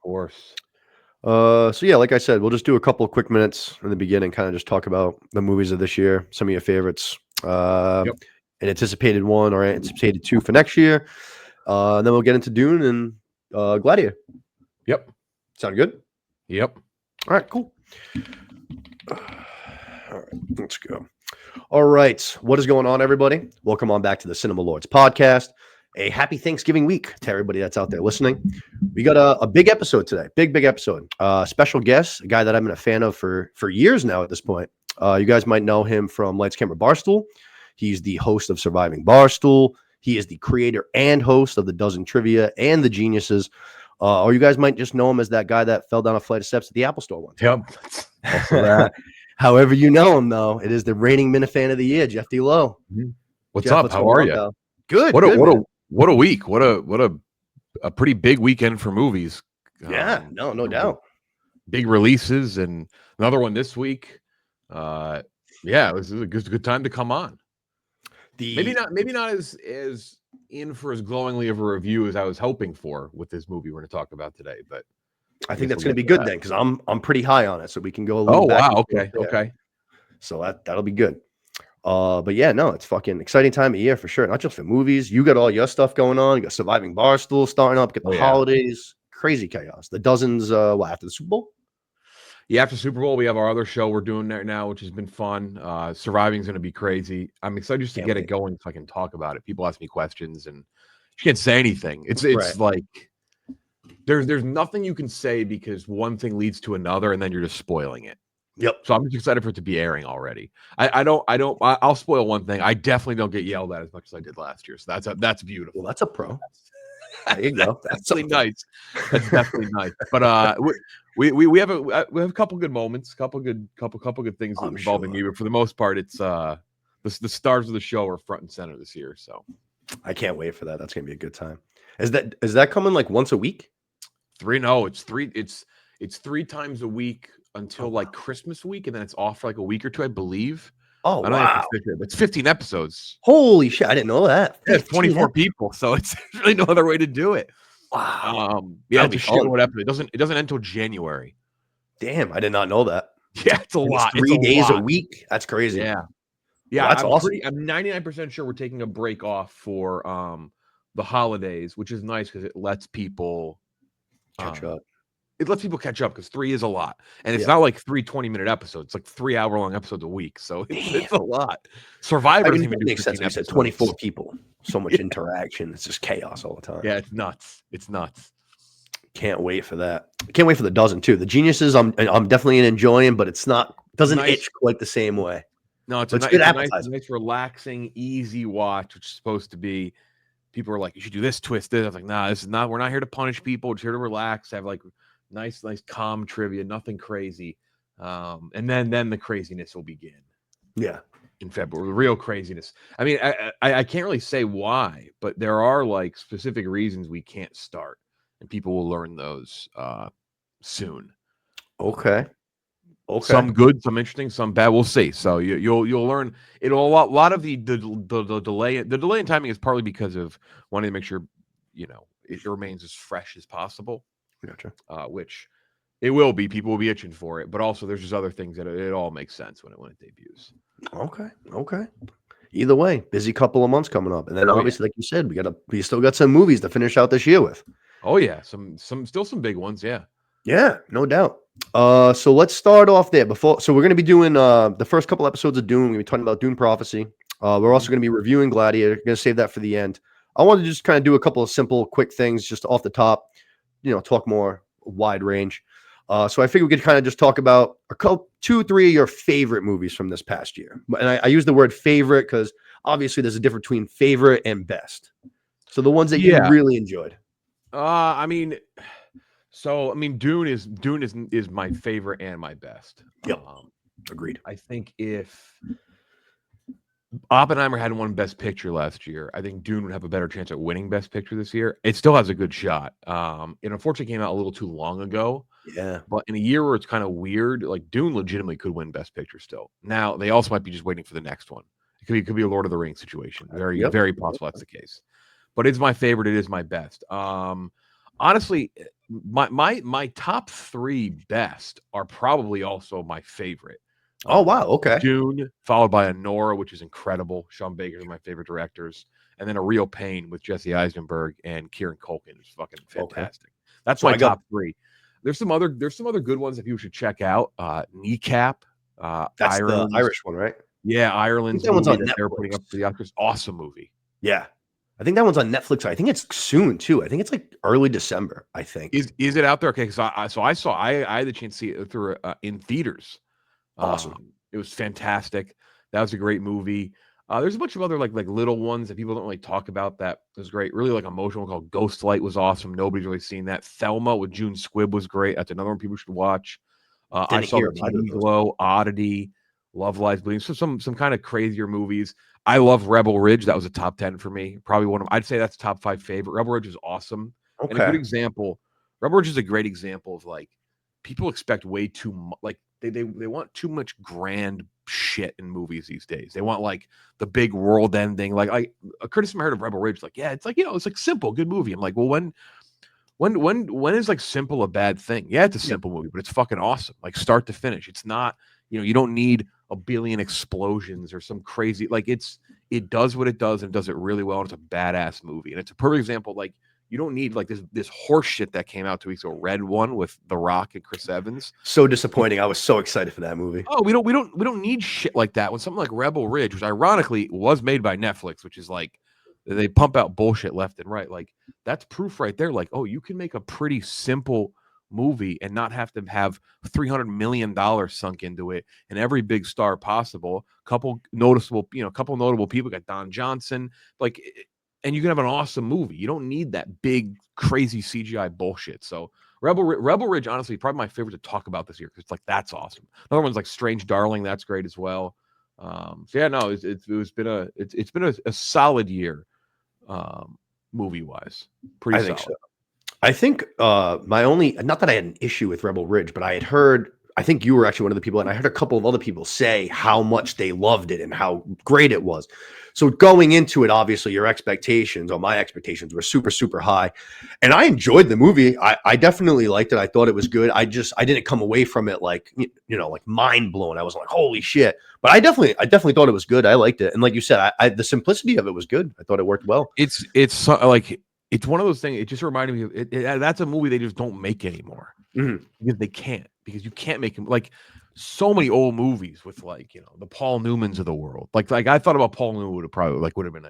course. So yeah, like I said, we'll just do a couple of quick minutes in the beginning, kind of just talk about the movies of this year, some of your favorites, Yep. an anticipated one or anticipated two for next year. And then we'll get into Dune and Gladiator. Yep. Sound good? Yep. All right, cool. All right, let's go. All right, what is going on, everybody? Welcome on back to the Cinema Lords podcast. A happy Thanksgiving week to everybody that's out there listening. We got a big episode today, big episode. Special guest, a guy that I've been a fan of for years now at this point. You guys might know him from Lights Camera Barstool. He's the host of Surviving Barstool. He is the creator and host of the Dozen Trivia and the Geniuses. Or you guys might just know him as that guy that fell down a flight of steps at the Apple Store one time. Yep. Also that. However you know him, though, it is the reigning Minifan of the year, Jeff D. Lowe. What's Jeff, up? How are you? Pal? Good. What good, a week. What a pretty big weekend for movies. Yeah, no doubt. Big releases and another one this week. Yeah, it was a good time to come on. Maybe not as in for as glowingly of a review as I was hoping for with this movie we're going to talk about today, but I think that's going to be good then, because I'm pretty high on it, so we can go a little. Oh wow, okay. So that'll be good. But yeah, no, it's fucking exciting time of year for sure. Not just for movies. You got all your stuff going on. You got Surviving Barstool starting up. Get the holidays, crazy chaos. The Dozens. After the Super Bowl? Yeah, after Super Bowl, we have our other show we're doing there now, which has been fun. Surviving is going to be crazy. I'm excited just to get it going so I can talk about it. People ask me questions and you can't say anything. It's right. Like there's nothing you can say because one thing leads to another, and then you're just spoiling it. Yep. So I'm just excited for it to be airing already. I'll spoil one thing. I definitely don't get yelled at as much as I did last year. So that's beautiful. Well, that's a pro. There you go. That's definitely nice. That's definitely nice. But we have a couple good moments, couple good things involving me. But for the most part, it's the stars of the show are front and center this year. So I can't wait for that. That's gonna be a good time. Is that coming like once a week? It's 3 times a week until like Christmas week, and then it's off for like a week or two, I believe. Oh, wow. It's 15 episodes. Holy shit, I didn't know that. Yeah, it's 24 people, so it's really no other way to do it. Wow. Yeah, it's a shitload episode. It doesn't end until January. Damn, I did not know that. Yeah, it's a lot. It's 3 days a week. That's crazy. Yeah. Yeah, that's awesome. I'm 99% sure we're taking a break off for the holidays, which is nice because it lets people catch up. It lets people catch up because 3 is a lot. And it's not like 3 20-minute episodes. It's like 3 hour-long episodes a week. So it's a lot. Survivor doesn't even makes sense. We said 24 people. So much interaction. It's just chaos all the time. Yeah, it's nuts. Can't wait for that. Can't wait for the Dozen too. The Geniuses, I'm definitely enjoying, but it's not doesn't itch quite the same way. No, it's a nice, relaxing, easy watch, which is supposed to be. People are like, you should do this, twist this. I was like, nah, this is not. We're not here to punish people. We're just here to relax, have like nice, calm trivia, nothing crazy. And then the craziness will begin. Yeah, in February, the real craziness. I mean, I can't really say why, but there are like specific reasons we can't start, and people will learn those soon. Okay. Some good, some interesting, some bad. We'll see. So you'll learn. A lot of the delay. The delay in timing is partly because of wanting to make sure it remains as fresh as possible. Gotcha. Which it will be. People will be itching for it, but also there's just other things that it all makes sense when it debuts. Okay. Either way, busy couple of months coming up, and then obviously, like you said, we still got some movies to finish out this year with. Oh yeah, some big ones. Yeah, no doubt. So let's start off there. So we're going to be doing the first couple episodes of Dune. We're going to be talking about Dune Prophecy. We're also going to be reviewing Gladiator. Going to save that for the end. I wanted to just kind of do a couple of simple, quick things just off the top. Talk more wide range. So I figured we could kind of just talk about 2, 3 of your favorite movies from this past year. And I use the word favorite because obviously there's a difference between favorite and best. So the ones that you really enjoyed. Dune is my favorite and my best. Yep. Agreed. I think if Oppenheimer had won Best Picture last year, I think Dune would have a better chance at winning Best Picture this year. It still has a good shot. It unfortunately came out a little too long ago. Yeah. But in a year where it's kind of weird, like Dune legitimately could win Best Picture still. Now, they also might be just waiting for the next one. It could be a Lord of the Rings situation. Very, very possible that's the case. But it's my favorite. It is my best. Honestly, my top 3 best are probably also my favorite. Oh wow, okay. Dune, followed by Anora, which is incredible. Sean Baker is my favorite directors, and then A Real Pain with Jesse Eisenberg and Kieran Culkin is fucking fantastic. Okay. That's my top 3. There's some other good ones that people should check out. Kneecap, that's the Irish one, right? Yeah, Ireland's that one's movie on that Netflix. They're putting up for the Oscars. Awesome movie. Yeah. I think that one's on Netflix. I think it's soon too. I think it's like early December. I think. Is it out there? Okay, because I had the chance to see it through in theaters. Awesome. It was fantastic. That was a great movie. There's a bunch of other like little ones that people don't really talk about. That was great. Really like emotional. Called Ghostlight was awesome. Nobody's really seen that. Thelma with June Squibb was great. That's another one people should watch. I saw the TV Glow, Oddity, Love Lies Bleeding. So some kind of crazier movies. I love Rebel Ridge. That was a top 10 for me. Probably I'd say that's top 5 favorite. Rebel Ridge is awesome. Okay. And a good example. Rebel Ridge is a great example of like people expect way too much. Like they want too much grand shit in movies these days. They want like the big world ending. Like a criticism I heard of Rebel Ridge, like, yeah, it's like, it's like simple, good movie. I'm like, well, when is like simple a bad thing? Yeah, it's a simple movie, but it's fucking awesome. Like start to finish. It's not, you don't need a billion explosions or some crazy, like it does what it does and does it really well. And it's a badass movie. And it's a perfect example. Like you don't need like this horse shit that came out 2 weeks ago, Red One with The Rock and Chris Evans. So disappointing. I was so excited for that movie. Oh, we don't need shit like that. When something like Rebel Ridge, which ironically was made by Netflix, which is like they pump out bullshit left and right. Like that's proof right there. Like, oh, you can make a pretty simple movie and not have to have $300 million sunk into it and every big star possible. Couple notable people. Got Don Johnson, like, and you can have an awesome movie. You don't need that big crazy CGI bullshit. So Rebel Ridge, honestly, probably my favorite to talk about this year because it's like that's awesome. Another one's like Strange Darling, that's great as well. So yeah, no, it's been a solid year, movie wise. Pretty solid. So. I think my only, not that I had an issue with Rebel Ridge, but I had heard, I think you were actually one of the people, and I heard a couple of other people say how much they loved it and how great it was. So going into it, obviously your expectations, or my expectations, were super, super high. And I enjoyed the movie. I definitely liked it. I thought it was good. I didn't come away from it like, like mind blown. I was like, holy shit. But I definitely thought it was good. I liked it. And like you said, the simplicity of it was good. I thought it worked well. It's like, it's one of those things. It just reminded me of that's a movie they just don't make anymore because they can't, because you can't make them like so many old movies with like, the Paul Newmans of the world. Like I thought about Paul Newman would have been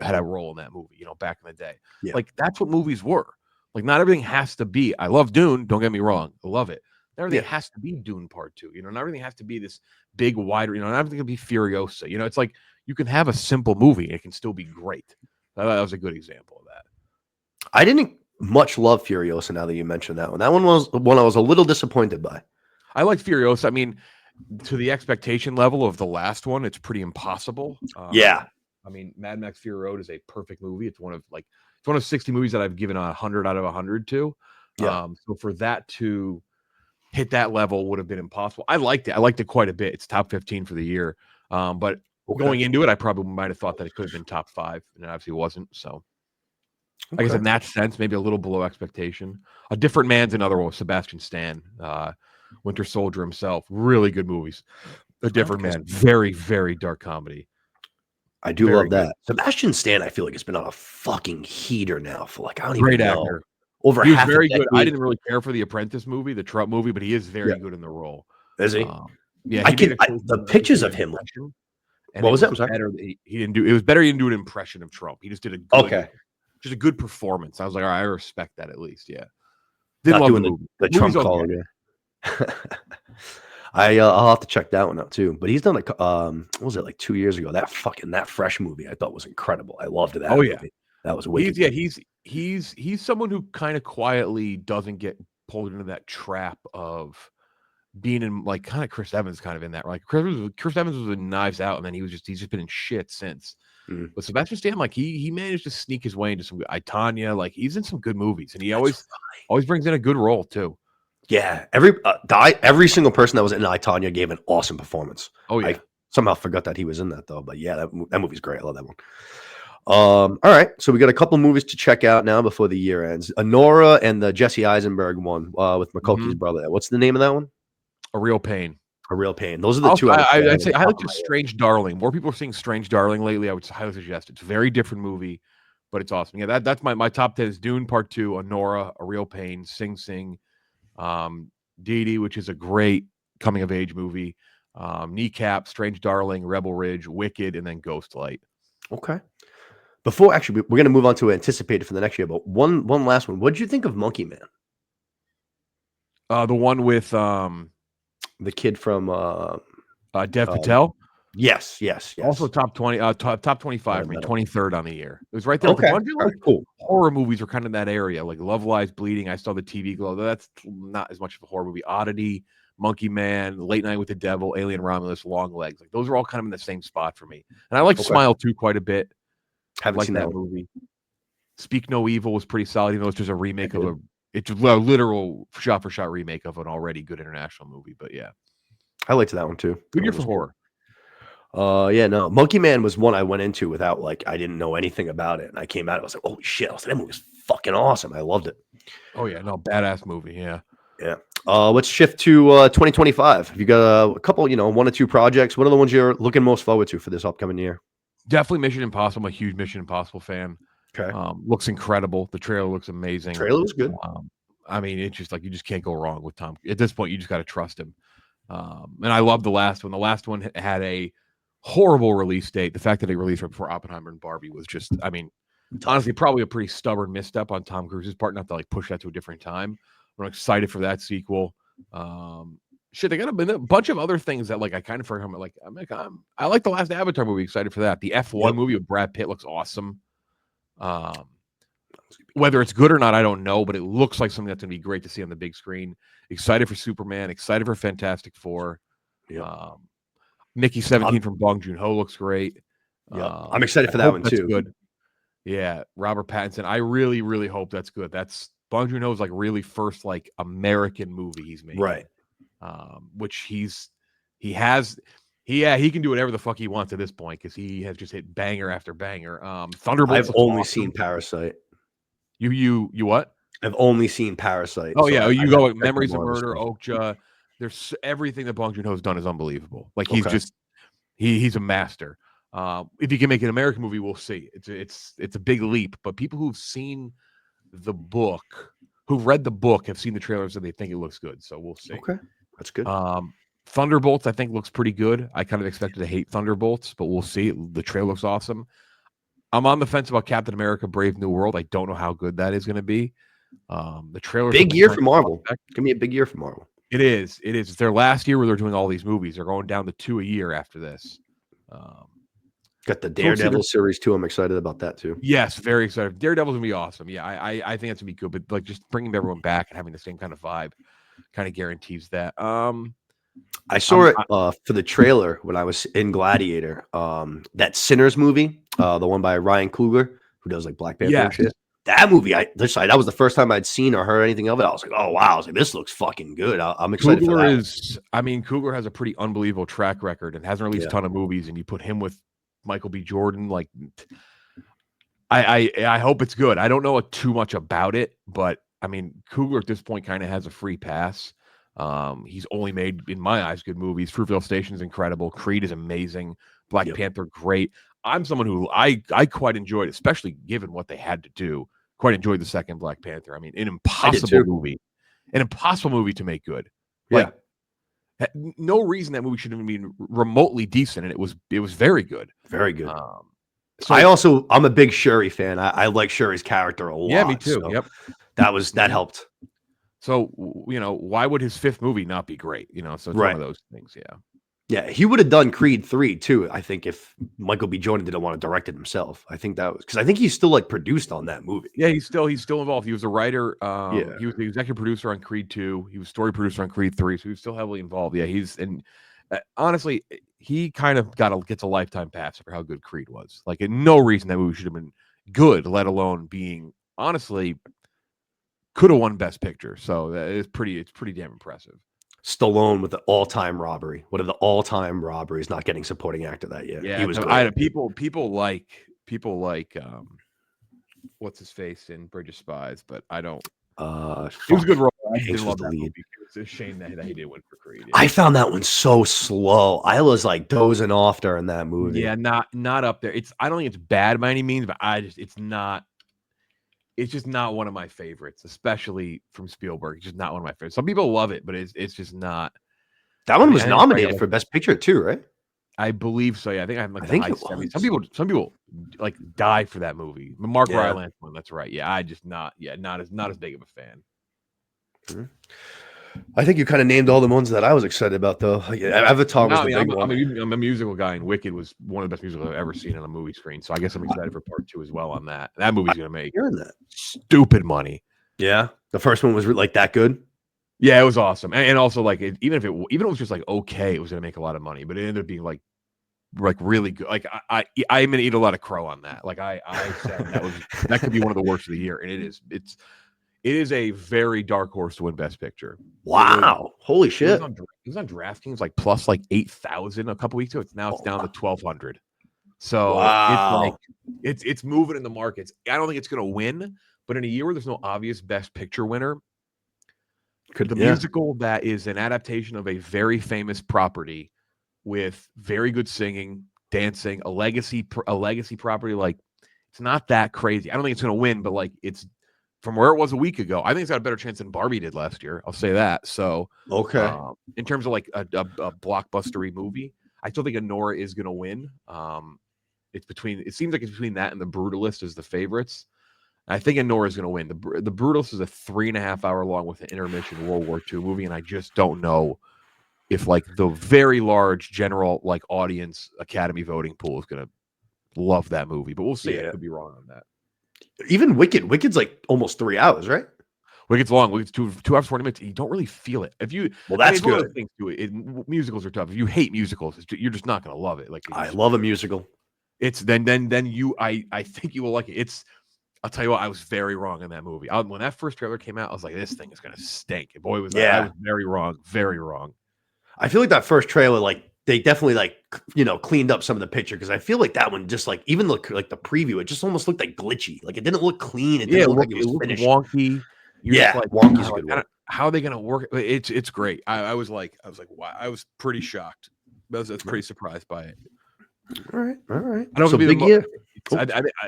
had a role in that movie, back in the day. Yeah. Like that's what movies were. Like not everything has to be, I love Dune. Don't get me wrong. I love it. Not everything has to be Dune Part 2. Not everything has to be this big, wider, not everything can be Furiosa. It's like you can have a simple movie. It can still be great. That was a good example of that. I didn't much love Furiosa now that you mentioned that one. That one was one I was a little disappointed by. I like Furiosa. I mean, to the expectation level of the last one, it's pretty impossible. Yeah. I mean, Mad Max Fury Road is a perfect movie. It's one of 60 movies that I've given 100 out of 100 to. Yeah. So for that to hit that level would have been impossible. I liked it. I liked it quite a bit. It's top 15 for the year. But going into it, I probably might have thought that it could have been top 5, and it obviously wasn't. So I guess in that sense, maybe a little below expectation. A Different Man's another one with Sebastian Stan, Winter Soldier himself. Really good movies. A Different Man, very, very dark comedy. I do love that. Sebastian Stan, I feel like it's been on a fucking heater now for like, I don't even know. Actor. Over he was half very good. I didn't really care for the Apprentice movie, the Trump movie, but he is very good in the role. Is he? Yeah, the pictures of him. What was that? I'm sorry. He didn't do. It was better. He didn't do an impression of Trump. He just did a good, just a good performance. I was like, all right, I respect that at least. Yeah. Didn't love the Trump call again. I'll have to check that one out too. But he's done like what was it, like 2 years ago? That Fresh movie I thought was incredible. I loved that. Oh yeah, movie. That was wicked. He's someone who kind of quietly doesn't get pulled into that trap of being in like kind of Chris Evans kind of in that. Like Chris Evans was in Knives Out, and then he's just been in shit since. But Sebastian Stan, like he managed to sneak his way into some I, Tonya, like he's in some good movies, and he always brings in a good role too. Yeah, every single person that was in I, Tonya gave an awesome performance. Oh yeah, I somehow forgot that he was in that though, but yeah, that movie's great. I love that one. All right, so we got a couple movies to check out now before the year ends. Honora and the Jesse Eisenberg one with McCulkey's brother. What's the name of that one? A Real Pain. A Real Pain. Those are the two I'd say I like just Strange Darling. More people are seeing Strange Darling lately. I would highly suggest it. It's a very different movie, but it's awesome. Yeah, that's my top 10 is Dune Part 2, Honora, A Real Pain, Sing Sing, Dee Dee, which is a great coming of age movie, Kneecap, Strange Darling, Rebel Ridge, Wicked, and then Ghostlight. Okay. Before actually, we're going to move on to anticipated for the next year, but one last one. What did you think of Monkey Man? The one with the kid from Dev Patel. Yes. Also top 20, top 25 for me, 23rd on the year. It was right there. Okay. A bunch of cool horror movies were kind of in that area, like Love Lies Bleeding. I saw the TV Glow. That's not as much of a horror movie. Oddity, Monkey Man, Late Night with the Devil, Alien Romulus, Long Legs. Like those are all kind of in the same spot for me. And I like Smile 2 quite a bit. Haven't seen that movie. Speak No Evil was pretty solid, even though it's just a remake of it's a literal shot-for-shot remake of an already good international movie. But yeah, I liked that one too. Good year for horror. Yeah, no. Monkey Man was one I went into without I didn't know anything about it, and I came out. I was like, "Holy shit!" I was like, "That movie was fucking awesome." I loved it. Oh yeah, no, badass movie. Yeah. Let's shift to 2025. Have you got a couple, 1 or 2 projects? What are the ones you're looking most forward to for this upcoming year? Definitely Mission Impossible. I'm a huge Mission Impossible fan. Okay. Looks incredible. The trailer looks amazing. Trailer was good. I mean, it's just you just can't go wrong with Tom. At this point, you just got to trust him. And I love the last one. The last one had a horrible release date. The fact that they released right before Oppenheimer and Barbie was just, I mean, honestly, probably a pretty stubborn misstep on Tom Cruise's part, not to push that to a different time. I'm excited for that sequel. They got a bunch of other things that I kind of forgot. I like the last Avatar movie. Excited for that. The F1 movie with Brad Pitt looks awesome. Whether it's good or not, I don't know, but it looks like something that's going to be great to see on the big screen. Excited for Superman. Excited for Fantastic Four. Mickey 17 from Bong Joon-ho looks great. I'm excited for that one too. Good. Yeah, Robert Pattinson. I really, really hope that's good. That's Bong Joon-ho's really first American movie he's made. Right. Which he can do whatever the fuck he wants at this point because he has just hit banger after banger. Thunderbolts. I've only seen Parasite. You what? I've only seen Parasite. Oh yeah, you go Memories of Murder, Okja. There's everything that Bong Joon-ho's done is unbelievable. He's just he's a master. If he can make an American movie, we'll see. It's a big leap, but people who've seen the book, who've read the book, have seen the trailers and they think it looks good. So we'll see. Okay, that's good. Thunderbolts, I think, looks pretty good. I kind of expected to hate Thunderbolts, but we'll see. The trailer looks awesome. I'm on the fence about Captain America: Brave New World. I don't know how good that is going to be. The trailer big year for Marvel. Give me a big year for Marvel. It is. It's their last year where they're doing all these movies. They're going down to 2 a year after this. Got the Daredevil series too. I'm excited about that too. Yes, very excited. Daredevil's gonna be awesome. Yeah, I think that's gonna be good. But just bringing everyone back and having the same kind of vibe kind of guarantees that. I saw it for the trailer when I was in Gladiator. That Sinners movie, the one by Ryan Coogler, who does Black Panther and shit. That movie, that was the first time I'd seen or heard anything of it. I was like, oh wow, I was like, this looks fucking good. I'm excited for that. Coogler has a pretty unbelievable track record and hasn't released a ton of movies. And you put him with Michael B. Jordan, I hope it's good. I don't know too much about it, but I mean, Coogler at this point kind of has a free pass. He's only made, in my eyes, good movies. Fruitvale Station is incredible. Creed is amazing. Black Panther, great. I'm someone who I quite enjoyed, especially given what they had to do. Quite enjoyed the second Black Panther. I mean, an impossible movie to make good. No reason that movie should have been remotely decent, and it was very good. Very good. I'm a big Shuri fan. I like Shuri's character a lot. Yeah, me too. So that helped. So why would his 5th movie not be great? So it's one of those things. Yeah, he would have done Creed 3 too. I think if Michael B. Jordan didn't want to direct it himself, I think that was because I think he's still produced on that movie. Yeah, he's still involved. He was a writer. He was the executive producer on Creed 2. He was story producer on Creed 3. So he was still heavily involved. Yeah, honestly, he kind of gets a lifetime pass for how good Creed was. No reason that movie should have been good, let alone being honestly could have won Best Picture. So it's pretty damn impressive. Stallone with the all-time robbery. One of the all-time robberies, not getting supporting actor that year. Yeah, he was great. People like people like what's his face in Bridge of Spies, but I don't. It was a good role. I didn't love that movie. It was a shame that he didn't win for Creed. I found that one so slow. I was like dozing off during that movie. Yeah, not up there. I don't think it's bad by any means, but it's not. It's just not one of my favorites, especially from Spielberg. It's just not one of my favorites. Some people love it, but it's just not. That one was nominated for Best Picture too, right? I believe so. Yeah, I think I'm like the high 70s. Some people like die for that movie. Mark Rylance one. That's right. Yeah, I just not as big of a fan. Mm-hmm. I think you kind of named all the ones that I was excited about, though. Avatar was the big one. I'm a musical guy, and Wicked was one of the best musicals I've ever seen on a movie screen. So I guess I'm excited for part 2 as well on that. That movie's gonna make stupid money. Yeah, the first one was like that good. Yeah, it was awesome, and also like even if it was just like okay, it was gonna make a lot of money, but it ended up being like really good. Like I'm gonna eat a lot of crow on that. Like I said that could be one of the worst of the year, and it is a very dark horse to win Best Picture. Wow! Holy shit! It was on DraftKings like plus like 8,000 a couple weeks ago. It's down to 1,200. So wow. it's moving in the markets. I don't think it's going to win, but in a year where there's no obvious Best Picture winner, musical that is an adaptation of a very famous property with very good singing, dancing, a legacy property, like it's not that crazy. I don't think it's going to win, but like it's from where it was a week ago, I think it's got a better chance than Barbie did last year. I'll say that. So, okay. In terms of like a blockbustery movie, I still think Anora is going to win. It seems like it's between that and The Brutalist as the favorites. I think Anora is going to win. The Brutalist is a 3.5 hour long with an intermission World War II movie, and I just don't know if like the very large general like audience Academy voting pool is going to love that movie. But we'll see. I could be wrong on that. Even Wicked's like almost 3 hours, right? Wicked's long. Wicked's 2 hours 40 minutes. You don't really feel it. That's good. Things to it. Musicals are tough. If you hate musicals, you're just not going to love it. Like I love a musical. It's then I think you will like it. I'll tell you what, I was very wrong in that movie. When that first trailer came out, I was like, this thing is going to stink. And boy, I was very wrong. Very wrong. I feel like that first trailer, like they definitely like, cleaned up some of the picture. Cause I feel like that one just like, even look like the preview, it just almost looked like glitchy. Like it didn't look clean. It didn't look like it was finished. Wonky. Wonky's a good one. How are they going to work? It's great. I was like, wow. I was pretty shocked. I was pretty surprised by it. All right. I don't know big year.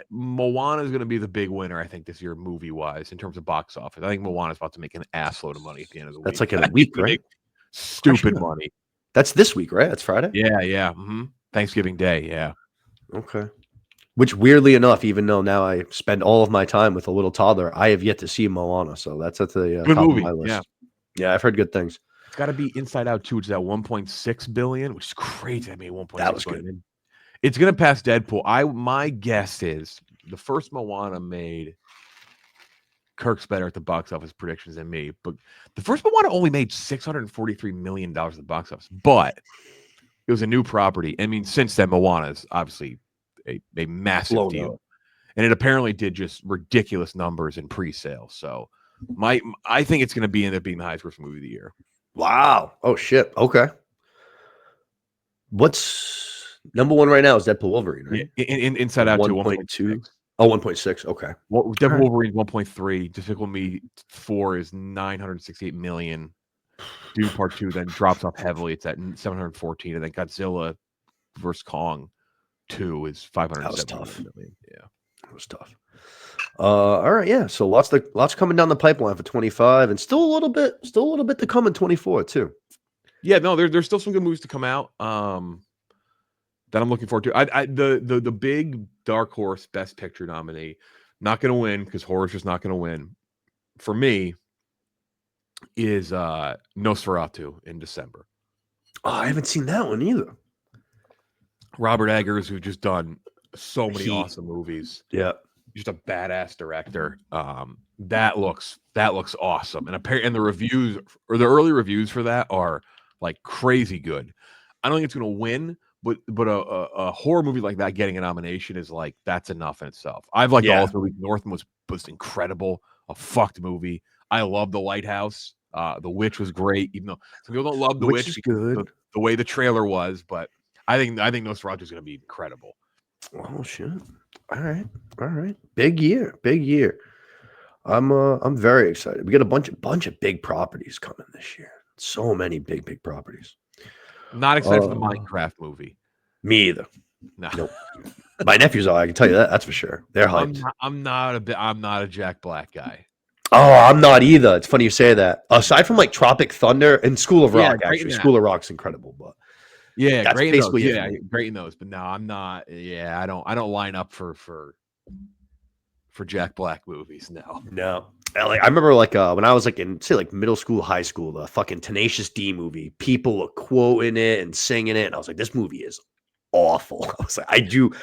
Moana is going to be the big winner, I think, this year, movie wise, in terms of box office. I think Moana is about to make an assload of money at the end of the week. That's like a week, right? Stupid money. That's this week, right? That's Friday. Yeah. Mm-hmm. Thanksgiving Day. Yeah. Okay. Which, weirdly enough, even though now I spend all of my time with a little toddler, I have yet to see Moana, so that's at the top of my list. Yeah, I've heard good things. It's got to be Inside Out 2, which is at 1.6 billion, which is crazy. I mean, 1.6 that was billion. Good. It's going to pass Deadpool. My guess is the first Moana made Kirk's better at the box office predictions than me, but the first Moana only made $643 million at the box office, but it was a new property. I mean, since then, Moana is obviously a massive deal. And it apparently did just ridiculous numbers in pre-sale. So I think it's going to end up being the highest grossing movie of the year. Wow. Oh, shit. Okay. What's number one right now is Deadpool Wolverine, right? Inside Out 1.2. Oh, 1.6. Okay. Well, Deadpool Wolverine 1.3. Despicable Me 4 is 968 million. Dune Part 2 then drops off heavily. It's at 714. And then Godzilla vs. Kong 2 is 570 million. Yeah. That was tough. All right, yeah. So lots coming down the pipeline for 25, and still a little bit to come in 24 too. Yeah, no, there's still some good movies to come out. That I'm looking forward to. The big dark horse Best Picture nominee, not going to win because horror's just not going to win. For me, is Nosferatu in December. Oh, I haven't seen that one either. Robert Eggers, who's just done so many awesome movies. Yeah, just a badass director. That looks awesome, and the reviews or the early reviews for that are like crazy good. I don't think it's going to win, but a horror movie like that getting a nomination is like that's enough in itself. I've liked all the movies. Northman was incredible, a fucked movie. I love The Lighthouse. The Witch was great, even though some people don't love The Witch because the way the trailer was, but I think Nosferatu is going to be incredible. Oh shit! All right. Big year. I'm very excited. We got a bunch of big properties coming this year. So many big properties. Not excited for the Minecraft movie. Me either. No. Nope. My nephews are. I can tell you that. That's for sure. They're hyped. I'm not a Jack Black guy. Oh, I'm not either. It's funny you say that. Aside from like Tropic Thunder and School of Rock, great actually, School of Rock's incredible, but yeah, that's great in those. basically Yeah, great in those. But no, I'm not. Yeah, I don't line up for Jack Black movies. No. Like I remember like when I was like in say like middle school, high school, the fucking Tenacious D movie, people were quoting it and singing it, and I was like, this movie is awful. I was like,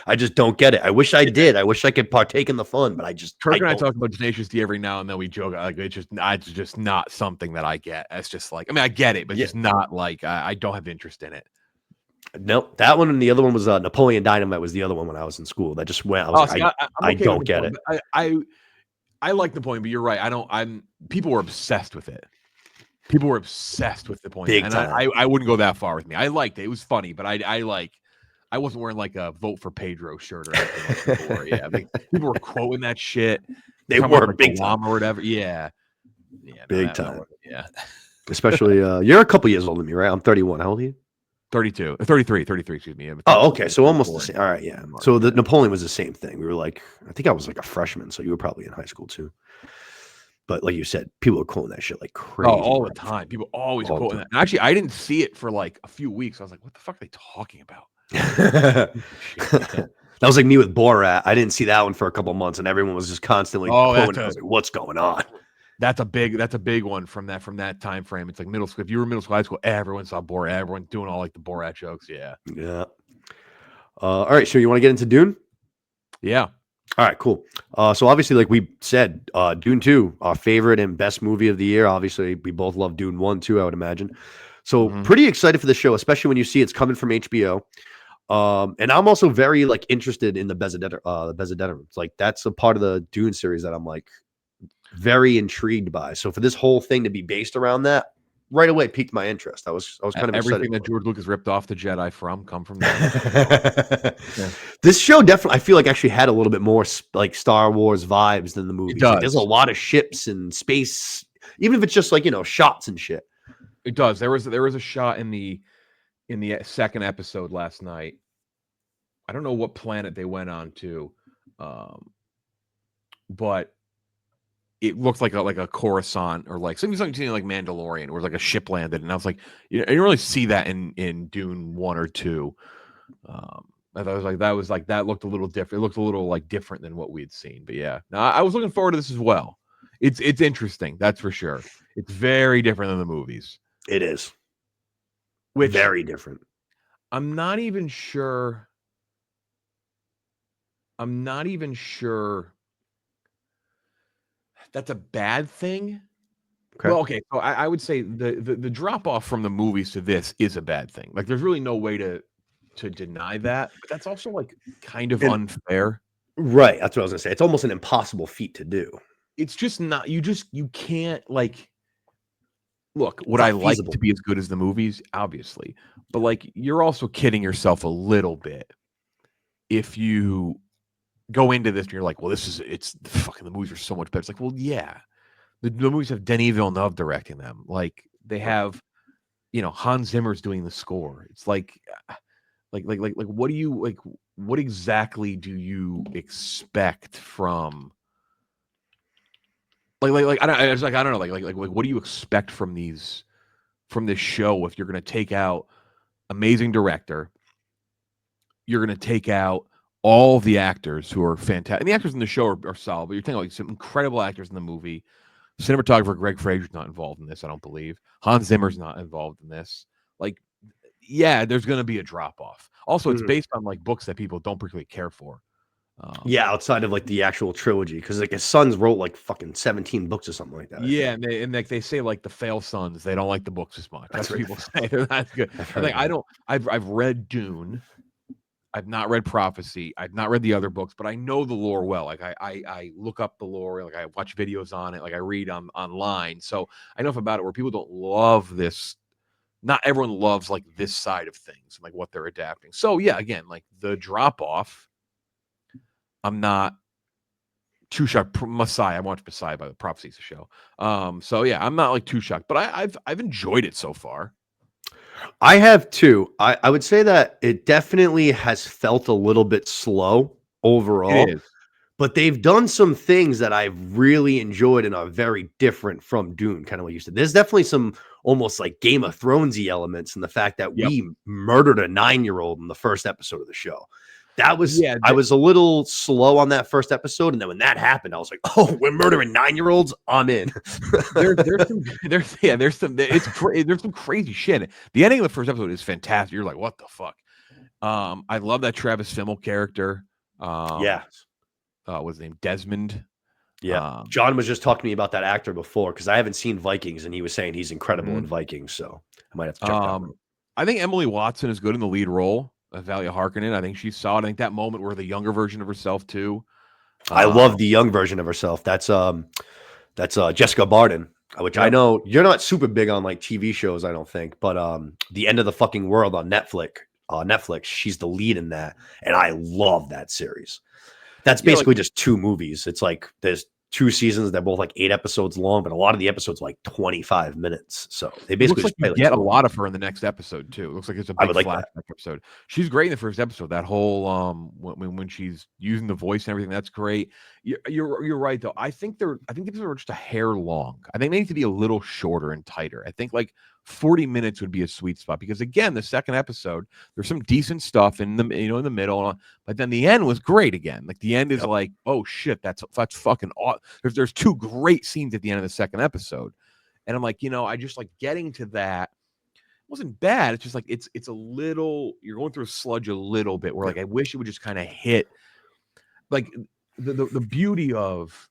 I just don't get it. I wish I did. I wish I could partake in the fun, but Kirk and I talk about Tenacious D every now and then. We joke like it's just not something that I get. It's just like I get it, but just not like I don't have interest in it. Nope, that one and the other one was Napoleon Dynamite was the other one when I was in school. That just went. I was like, I don't get it. I like Napoleon, but you're right. People were obsessed with it. People were obsessed with Napoleon, and I wouldn't go that far with me. I liked it. It was funny, but I wasn't wearing like a vote for Pedro shirt or anything like before. Yeah, people were quoting that shit. They were like big time or whatever. Yeah, big time. Yeah, especially you're a couple years older than me, right? I'm 31. How old are you? 32, 33, excuse me. Oh, okay. So almost the same. All right, yeah. So the Napoleon was the same thing. We were like, I think I was like a freshman, so you were probably in high school too. But like you said, people are quoting that shit like crazy. Oh, all the time. People always quoting that. And actually, I didn't see it for like a few weeks. I was like, what the fuck are they talking about? That was like me with Borat. I didn't see that one for a couple months, and everyone was just constantly quoting it. I was like, what's going on? That's a big one from that time frame. It's like middle school. If you were middle school, high school, everyone saw Borat. Everyone doing all like the Borat jokes. Yeah. All right. So you want to get into Dune? Yeah. All right. Cool. So obviously, like we said, Dune 2, our favorite and best movie of the year. Obviously, we both love Dune 1 too, I would imagine. So pretty excited for the show, especially when you see it's coming from HBO. And I'm also very like interested in the Bezadetta. It's like that's a part of the Dune series that I'm like very intrigued by. So for this whole thing to be based around that, right away piqued my interest. I was kind of everything excited. That George Lucas ripped off the Jedi from come from that. This show definitely, I feel like actually had a little bit more like Star Wars vibes than the movie. Like, there's a lot of ships and space, even if it's just like shots and shit. It does. There was a shot in the second episode last night. I don't know what planet they went on to, but it looked like a Coruscant or like something like Mandalorian, where like a ship landed, and I was like, you didn't really see that in Dune 1 or 2. I thought that looked a little different. It looked a little like different than what we had seen. But yeah, now I was looking forward to this as well. It's interesting, that's for sure. It's very different than the movies. It is. Very different. I'm not even sure that's a bad thing. Okay. Well, okay. So I would say the drop off from the movies to this is a bad thing. Like, there's really no way to deny that. But that's also like kind of unfair. Right. That's what I was gonna say. It's almost an impossible feat to do. It's just not. You can't like. Look, would I like to be as good as the movies? Obviously, but like you're also kidding yourself a little bit if you go into this and you're like, well, it's fucking the movies are so much better. It's like, well, yeah. The movies have Denis Villeneuve directing them. Like they have, Hans Zimmer's doing the score. It's like what do you like? What exactly do you expect from? I don't know. Like what do you expect from this show if you're going to take out amazing director? You're going to take out all the actors who are fantastic. And the actors in the show are solid, but you're taking like some incredible actors in the movie. Cinematographer Greg Fraser's not involved in this, I don't believe. Hans Zimmer's not involved in this. Like, yeah, there's going to be a drop off. Also, it's based on like books that people don't particularly care for. Yeah, outside of like the actual trilogy, because like his sons wrote like fucking 17 books or something like that. Yeah, and they say like the fail sons, they don't like the books as much. That's what people say. They're not good. I've read Dune. I've not read Prophecy. I've not read the other books, but I know the lore well. Like I look up the lore, like I watch videos on it, like I read online. So I know enough about it where people don't love this. Not everyone loves like this side of things and like what they're adapting. So yeah, again, like the drop off, I'm not too shocked. Messiah, I watched Messiah by the Prophecy's a show. So yeah, I'm not like too shocked, but I've enjoyed it so far. I have too. I would say that it definitely has felt a little bit slow It overall, is. but they've done some things that I've really enjoyed and are very different from Dune, kind of what you said. There's definitely some almost like Game of Thronesy elements in the fact that Yep. we murdered a 9-year-old in the first episode of the show. That was Yeah. I was a little slow on that first episode, and then when that happened, I was like, "Oh, we're murdering 9-year-olds. I'm in." there's some crazy shit. The ending of the first episode is fantastic. You're like, what the fuck? I love that Travis Fimmel character. Yeah. What's his name? Desmond. Yeah. John was just talking to me about that actor before because I haven't seen Vikings, and he was saying he's incredible in Vikings. So I might have to check that out. I think Emily Watson is good in the lead role. Valia Harkonnen. I think she's solid. I think that moment where the younger version of herself too. I love the young version of herself. That's Jessica Barden, which I know you're not super big on like TV shows, I don't think, but The End of the Fucking World on Netflix, she's the lead in that, and I love that series. That's basically just 2 movies. It's like there's 2 seasons. They're both like 8 episodes long, but a lot of the episodes are like 25 minutes. So they basically looks like you get a lot of her in the next episode too. It looks like it's a big flashback episode. She's great in the first episode. That whole when she's using the voice and everything, that's great. You're right though. I think the episodes are just a hair long. I think they need to be a little shorter and tighter. I think like 40 minutes would be a sweet spot because again, the second episode, there's some decent stuff in the in the middle, but then the end was great again. Like the end is like, oh shit, that's fucking awesome. There's 2 great scenes at the end of the second episode. And I'm like, I just like getting to that wasn't bad. It's just like it's a little, you're going through a sludge a little bit where like I wish it would just kind of hit like the beauty of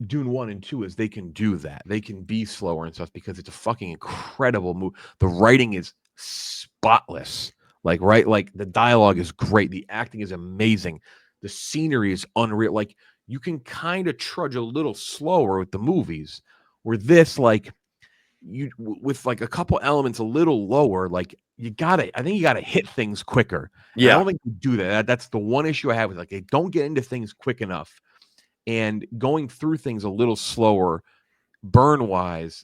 Dune 1 and 2 is they can do that. They can be slower and stuff because it's a fucking incredible movie. The writing is spotless. Like, right? Like the dialogue is great. The acting is amazing. The scenery is unreal. Like you can kind of trudge a little slower with the movies where this like you with like a couple elements a little lower, like I think you gotta hit things quicker. And I don't think you do that. That's the one issue I have with like they don't get into things quick enough. And going through things a little slower, burn wise,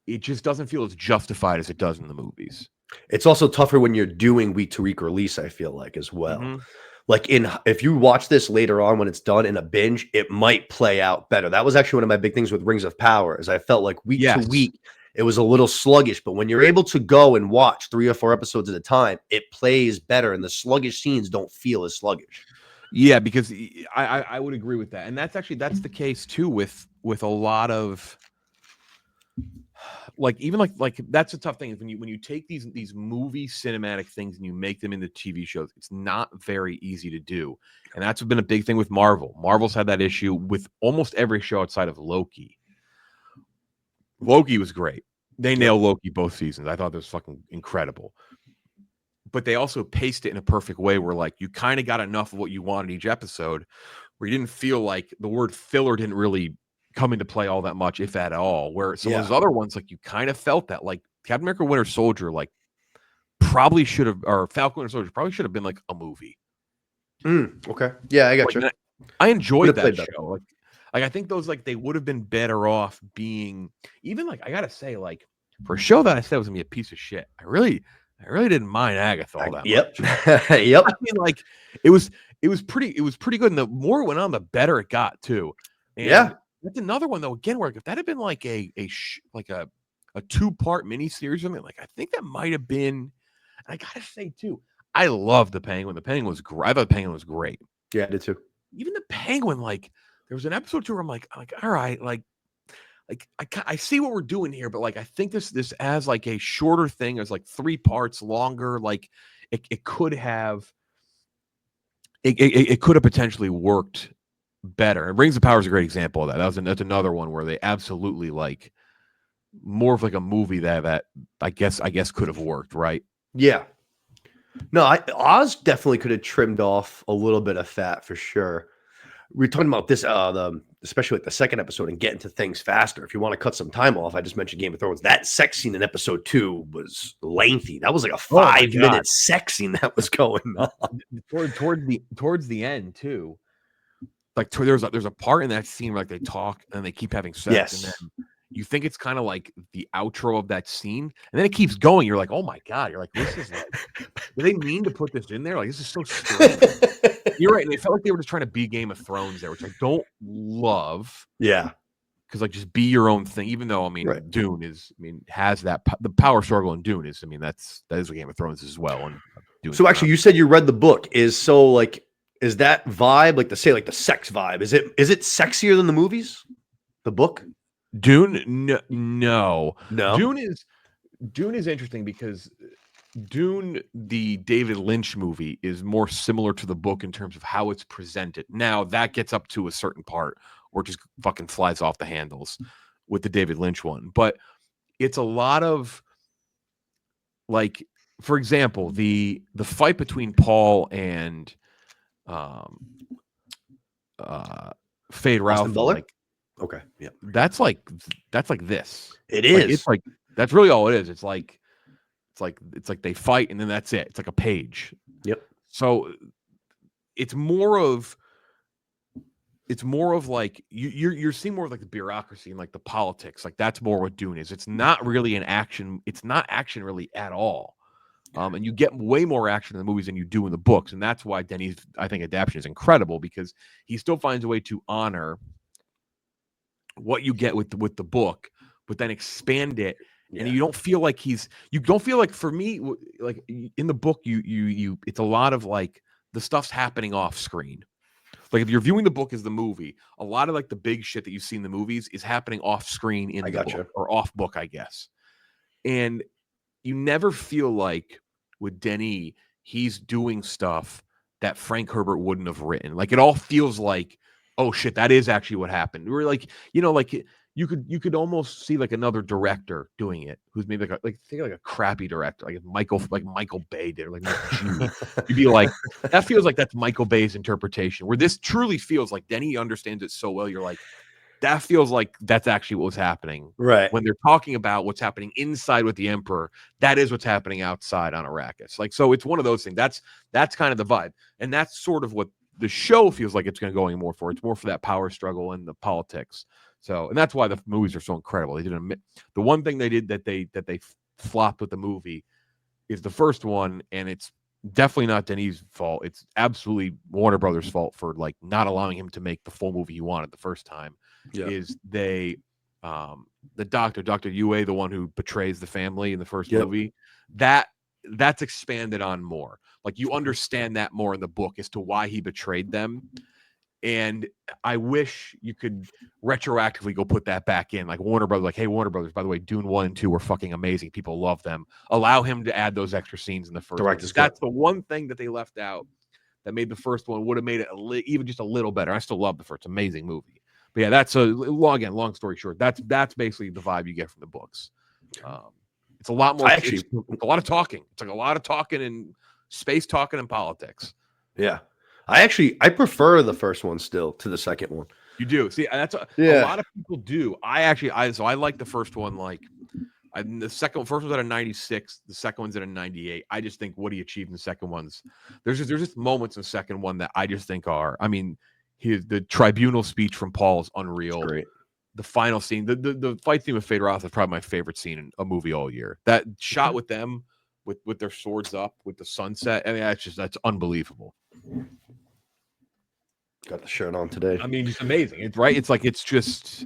it just doesn't feel as justified as it does in the movies. It's also tougher when you're doing week to week release, I feel like, as well. Mm-hmm. Like if you watch this later on when it's done in a binge, it might play out better. That was actually one of my big things with Rings of Power, is I felt like week to week it was a little sluggish, but when you're able to go and watch 3 or 4 episodes at a time, it plays better, and the sluggish scenes don't feel as sluggish. Yeah, because I would agree with that, and that's the case too with a lot of like even like that's a tough thing is when you take these movie cinematic things and you make them into TV shows, it's not very easy to do, and that's been a big thing with Marvel. Marvel's had that issue with almost every show outside of Loki. Loki was great. They nailed Loki both seasons. I thought that was fucking incredible. But they also paced it in a perfect way where like you kind of got enough of what you wanted each episode where you didn't feel like the word filler didn't really come into play all that much, if at all, where some of those other ones, like you kind of felt that like Captain America Winter Soldier, like probably should have, or Falcon Winter Soldier probably should have been like a movie. Okay. Yeah, I got you. I enjoyed that show. Like I think those, like they would have been better off being even like, I gotta say, like for a show that I said was gonna be a piece of shit, I really didn't mind Agatha all that much. Yep. I mean, like it was pretty good, and the more it went on, the better it got too. And that's another one though. Again, where if that had been like a 2-part miniseries or something, like I think that might have been. I gotta say too, I love the Penguin. The Penguin was great. I thought the Penguin was great. Yeah, I did too. Even the Penguin, like there was an episode too where I'm like, all right, like I see what we're doing here, but like I think this as like a shorter thing, as like 3 parts longer, like it could have potentially worked better. And Rings of Power is a great example of that. That's another one where they absolutely like more of like a movie that I guess could have worked, right? Yeah. No, Oz definitely could have trimmed off a little bit of fat for sure. We're talking about this especially like the second episode, and get into things faster. If you want to cut some time off, I just mentioned Game of Thrones. That sex scene in episode 2 was lengthy. That was like a 5-minute sex scene that was going on. Towards the end too. Like there's a part in that scene where like they talk and they keep having sex, and then you think it's kind of like the outro of that scene, and then it keeps going. You're like, oh my god! You're like, this is like, do they mean to put this in there? Like, this is so strange. You're right, and they felt like they were just trying to be Game of Thrones there, which I don't love. Yeah, because like just be your own thing. Even though Dune has that the power struggle in Dune is that is what Game of Thrones as well. And so actually, you said you read the book. Is that vibe like the sex vibe? Is it sexier than the movies? The book? Dune? No. Dune is interesting because Dune, the David Lynch movie, is more similar to the book in terms of how it's presented. Now that gets up to a certain part where it just fucking flies off the handles with the David Lynch one, but it's a lot of like, for example, the fight between Paul and Fade Ralph, like, okay, yeah, that's like this. It is. It's like that's really all it is. It's like they fight and then that's it. It's like a page. Yep. So it's more of like you're seeing more of like the bureaucracy and like the politics. Like that's more what Dune is. It's not really an action. It's not action really at all. And you get way more action in the movies than you do in the books. And that's why Denis, I think, adaptation is incredible, because he still finds a way to honor what you get with the book, but then expand it. Yeah. And you don't feel like for me, like in the book, you it's a lot of like the stuff's happening off screen. Like if you're viewing the book as the movie, a lot of like the big shit that you see in the movies is happening off screen in the book, or off book, I guess. And you never feel like with Denis, he's doing stuff that Frank Herbert wouldn't have written. Like it all feels like, oh shit, that is actually what happened. We're like, like you could almost see like another director doing it, who's maybe think like a crappy director, like Michael Bay did, or like you'd be like, that feels like that's Michael Bay's interpretation. Where this truly feels like Denis understands it so well. You're like, that feels like that's actually what was happening. Right. When they're talking about what's happening inside with the Emperor, that is what's happening outside on Arrakis. Like, so it's one of those things. That's kind of the vibe. And that's sort of what the show feels like it's going to go more for. It's more for that power struggle and the politics. So, and that's why the movies are so incredible. They didn't the one thing they did that they flopped with the movie is the first one, and it's definitely not Denis' fault. It's absolutely Warner Brothers' fault for like not allowing him to make the full movie he wanted the first time. Yeah. Is they the Dr. Yue, the one who betrays the family in the first movie, that's expanded on more. Like you understand that more in the book as to why he betrayed them. And I wish you could retroactively go put that back in. Like Warner Brothers, like, hey, Warner Brothers, by the way, Dune 1 and 2 were fucking amazing. People love them. Allow him to add those extra scenes in the first one. That's the one thing that they left out that made the first one, would have made it even just a little better. I still love the first. Amazing movie. But yeah, that's long story short, that's basically the vibe you get from the books. It's a lot more, it's a lot of talking. It's like a lot of talking and space talking and politics. Yeah. I prefer the first one still to the second one. You do? See, that's a lot of people do. I like the first one. Like, first one's at a 96. The second one's at a 98. I just think what he achieved in the second one's, there's just moments in the second one that I just think are, I mean, the tribunal speech from Paul is unreal. Great. The final scene, the fight scene with Fade Roth is probably my favorite scene in a movie all year. That shot with them with their swords up with the sunset. I mean, that's unbelievable. Got the shirt on today. I mean, just amazing. It's right. It's like, it's just,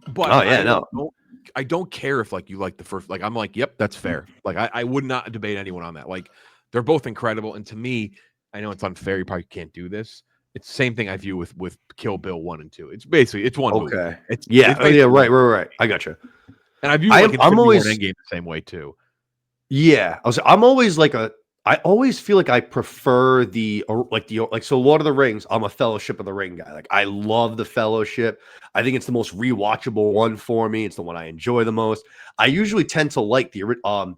but I don't care if like you like the first, like, I'm like, yep, that's fair. Like I would not debate anyone on that. Like they're both incredible. And to me, I know it's unfair. You probably can't do this. It's the same thing I view with Kill Bill 1 and 2. It's basically, it's one movie. It's right. I got you. And I view I'm always Endgame the same way too. Yeah, I'm always like I always feel like I prefer so Lord of the Rings. I'm a Fellowship of the Ring guy. Like I love the Fellowship. I think it's the most rewatchable one for me. It's the one I enjoy the most. I usually tend to like the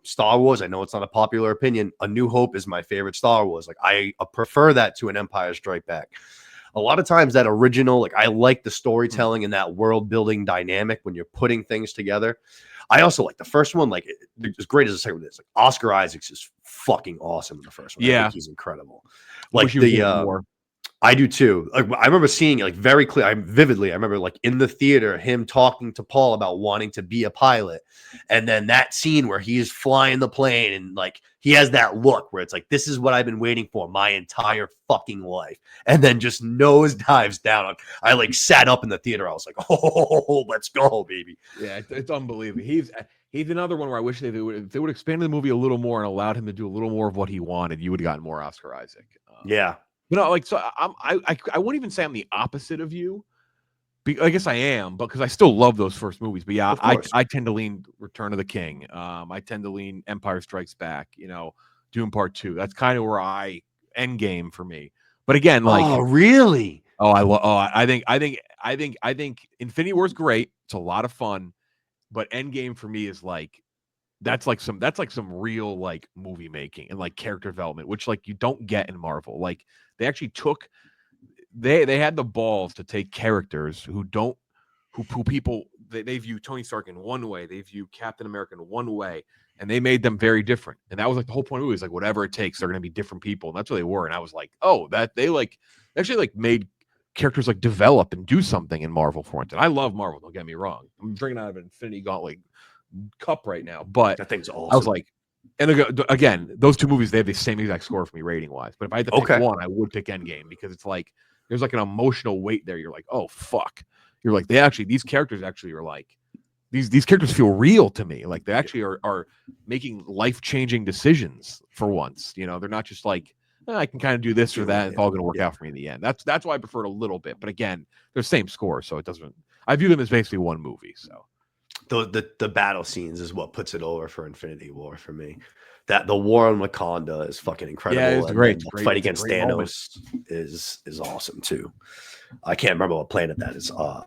Star Wars. I know it's not a popular opinion. A New Hope is my favorite Star Wars. Like I prefer that to an Empire Strike Back. a lot of times that original, like I like the storytelling and that world building dynamic when you're putting things together. I also like the first one, like as great as the second one is. Like Oscar Isaacs is fucking awesome in the first one. I think he's incredible. Like wish he was in it more. I do too. Like, I remember seeing it like very clear. I remember like in the theater, him talking to Paul about wanting to be a pilot. And then that scene where he's flying the plane and like he has that look where it's like, this is what I've been waiting for my entire fucking life. And then just nose dives down. I like sat up in the theater. I was like, oh, let's go, baby. Yeah, it's unbelievable. He's another one where I wish if they would expand the movie a little more and allowed him to do a little more of what he wanted, you would have gotten more Oscar Isaac. Yeah. You know, like, so I wouldn't even say I'm the opposite of you. I guess I am, but because I still love those first movies. But yeah, I tend to lean Return of the King. I tend to lean Empire Strikes Back. You know, Dune Part 2. That's kind of where Endgame for me. But again, like, oh really? I think Infinity War is great. It's a lot of fun, but Endgame for me is like that's like some real like movie making and like character development, which like you don't get in Marvel. Like they actually took they had the balls to take characters who people they view Tony Stark in one way, they view Captain America in one way, and they made them very different. And that was like the whole point of it was like whatever it takes, they're gonna be different people. And that's what they were. And I was like, oh, that they like actually like made characters like develop and do something in Marvel for once. And I love Marvel, don't get me wrong. I'm drinking out of an Infinity Gauntlet cup right now, but that thing's awesome. I was like, and again, those two movies, they have the same exact score for me rating wise. But if I had to pick one, I would pick Endgame because it's like there's like an emotional weight there. You're like, oh fuck. You're like, these characters actually are like these characters feel real to me. Like they actually are making life-changing decisions for once. You know, they're not just like, I can kind of do this or that. It's all going to work out for me in the end. That's why I prefer it a little bit. But again, they're the same score, so it doesn't. I view them as basically one movie. So the battle scenes is what puts it over for Infinity War for me. That the war on Wakanda is fucking incredible. Yeah, it's great. The fight against Thanos is awesome too. I can't remember what planet that's on,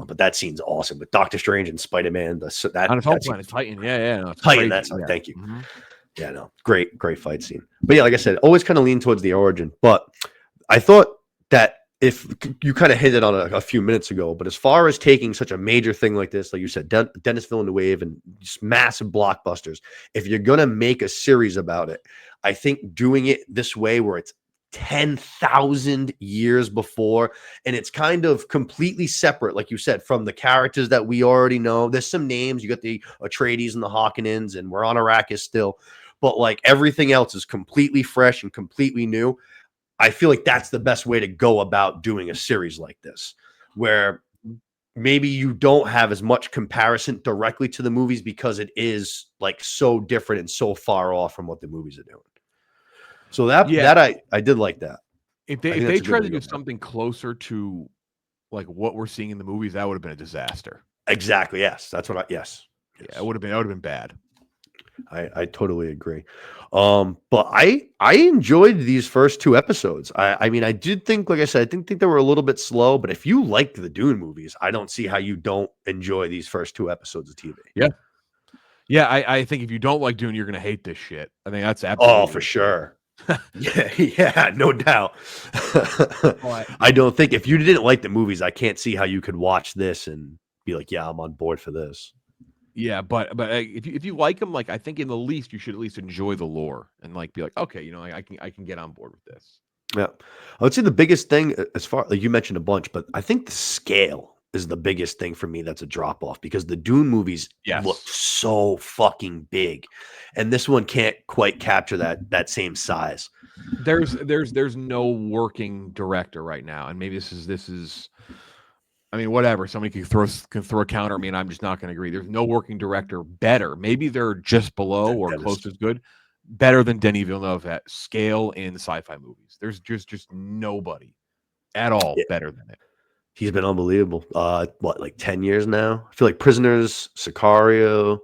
but that scene's awesome with Doctor Strange and Spider-Man. On his home planet, Titan. Yeah. No, Titan. That's thank you. Mm-hmm. Yeah, no, great fight scene. But yeah, like I said, always kind of lean towards the origin. But I thought that if you kind of hit it on a few minutes ago, but as far as taking such a major thing like this, like you said, Denis Villeneuve and just massive blockbusters, if you're going to make a series about it, I think doing it this way where it's 10,000 years before and it's kind of completely separate, like you said, from the characters that we already know. There's some names. You got the Atreides and the Harkonnens, and we're on Arrakis still, but like everything else is completely fresh and completely new. I feel like that's the best way to go about doing a series like this, where maybe you don't have as much comparison directly to the movies because it is like so different and so far off from what the movies are doing. So that I did like that. If they tried to do something closer to like what we're seeing in the movies, that would have been a disaster. Exactly. Yes, that's what. Yes. Yeah, it would have been bad. I totally agree. But I enjoyed these first two episodes. I mean, I did think, like I said, I didn't think they were a little bit slow, but if you liked the Dune movies, I don't see how you don't enjoy these first two episodes of TV. Yeah. Yeah, I think if you don't like Dune, you're gonna hate this shit. I think that's absolutely for sure. yeah, no doubt. I don't think if you didn't like the movies, I can't see how you could watch this and be like, yeah, I'm on board for this. Yeah, but if you like them, like I think in the least you should at least enjoy the lore and like be like, okay, you know, I can get on board with this. Yeah, I would say the biggest thing, as far like you mentioned a bunch, but I think the scale is the biggest thing for me. That's a drop off because the Dune movies look so fucking big, and this one can't quite capture that same size. There's no working director right now, and maybe this is. I mean, whatever. Somebody can throw a counter at me, and I'm just not going to agree. There's no working director better. Maybe they're just below or close as good, better than Denis Villeneuve at scale in sci-fi movies. There's just nobody at all better than it. He's been unbelievable. Like 10 years now? I feel like Prisoners, Sicario.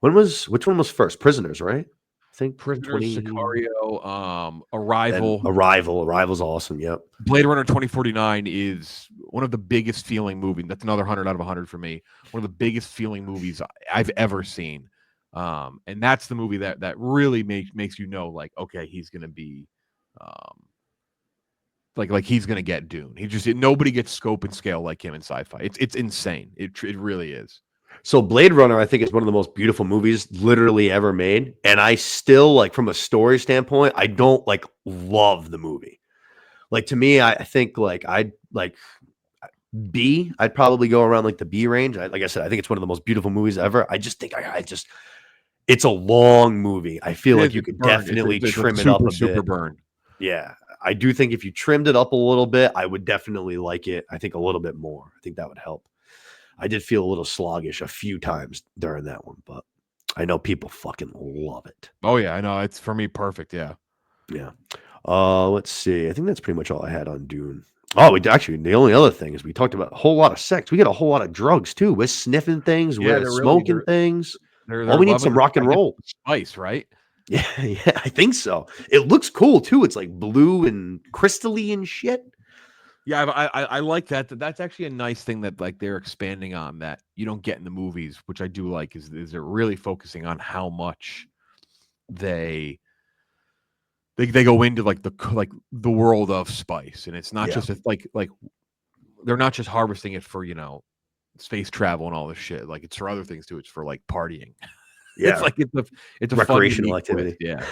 Which one was first? Prisoners, right? I think Prisoners, Sicario, Arrival. Arrival's awesome. Yep. Blade Runner 2049 is one of the biggest feeling movies. That's another 100 out of 100 for me. One of the biggest feeling movies I've ever seen. And that's the movie that really makes you know, like, okay, he's going to be like he's gonna get Dune. Nobody gets scope and scale like him in sci-fi. It's insane. It really is. So Blade Runner, I think, is one of the most beautiful movies literally ever made. And I still, like, from a story standpoint, I don't like love the movie. Like, to me, I think like I'd like B, I'd probably go around like the B range. Like I said, I think it's one of the most beautiful movies ever. I just think it's a long movie. I feel like you could definitely trim it up a super bit. burn. Yeah, I do think if you trimmed it up a little bit, I would definitely like it. I think a little bit more. I think that would help. I did feel a little sluggish a few times during that one, but I know people fucking love it. Oh yeah, I know. It's for me perfect. Yeah. Yeah. Let's see. I think that's pretty much all I had on Dune. Oh, the only other thing is we talked about a whole lot of sex. We got a whole lot of drugs too. We're sniffing things. Yeah, We're smoking things. They're We need some rock and roll. Spice, right? Yeah, I think so. It looks cool too. It's like blue and crystally and shit. Yeah, I like that. That's actually a nice thing that like they're expanding on that you don't get in the movies, which I do like. Is they're really focusing on how much they go into like the world of spice, and it's not just like they're not just harvesting it for space travel and all this shit. Like it's for other things too. It's for like partying. Yeah, it's like it's a recreational activity. Yeah.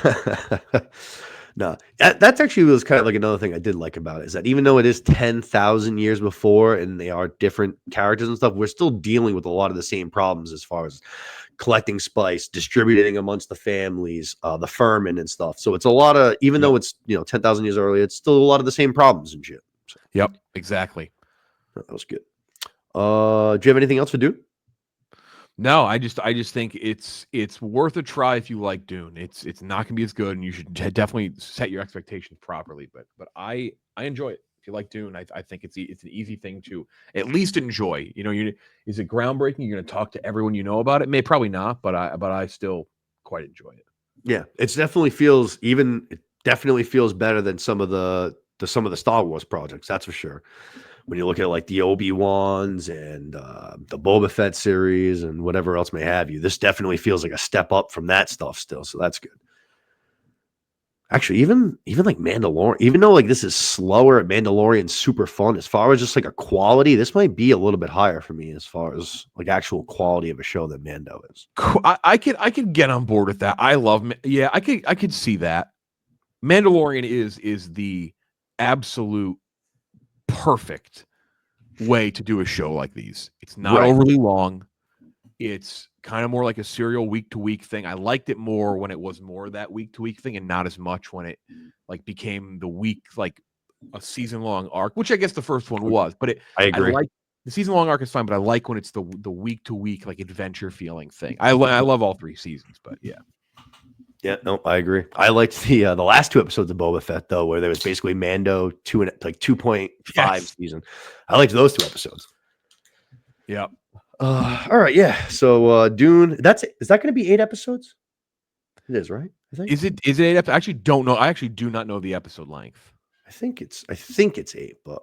No, that's actually was kind of like another thing I did like about it is that even though it is 10,000 years before and they are different characters and stuff, we're still dealing with a lot of the same problems as far as collecting spice, distributing amongst the families, the firman and stuff. So it's a lot of, even though it's 10,000 years earlier, it's still a lot of the same problems and shit. So, yep, exactly. That was good. Do you have anything else to do? No, I just think it's worth a try if you like Dune. It's not gonna be as good, and you should definitely set your expectations properly. But I enjoy it. If you like Dune, I think it's an easy thing to at least enjoy. Is it groundbreaking? You're gonna talk to everyone you know about it. Probably not, but I still quite enjoy it. Yeah, it definitely feels better than some of the Star Wars projects. That's for sure. When you look at like the Obi-Wans and the Boba Fett series and whatever else may have you, this definitely feels like a step up from that stuff still. So that's good. Actually, even like Mandalorian, even though like this is slower, Mandalorian's super fun. As far as just like a quality, this might be a little bit higher for me as far as like actual quality of a show than Mando is. I could get on board with that. I love, yeah, I could see that. Mandalorian is the absolute perfect way to do a show like these. It's not overly long. It's kind of more like a serial week-to-week thing. I liked it more when it was more that week-to-week thing and not as much when it like became the week, like a season-long arc, which I guess the first one was. But I agree. I like the season-long arc is fine, but I like when it's the week-to-week like adventure feeling thing. I love all 3 seasons, but yeah. Yeah, no, I agree. I liked the last 2 episodes of Boba Fett though, where there was basically Mando 2.5 season. I liked those 2 episodes. Yeah. All right, yeah. So Dune, is that going to be 8 episodes? It is, right? I think. Is it 8 episodes? I actually don't know. I actually do not know the episode length. I think it's 8, but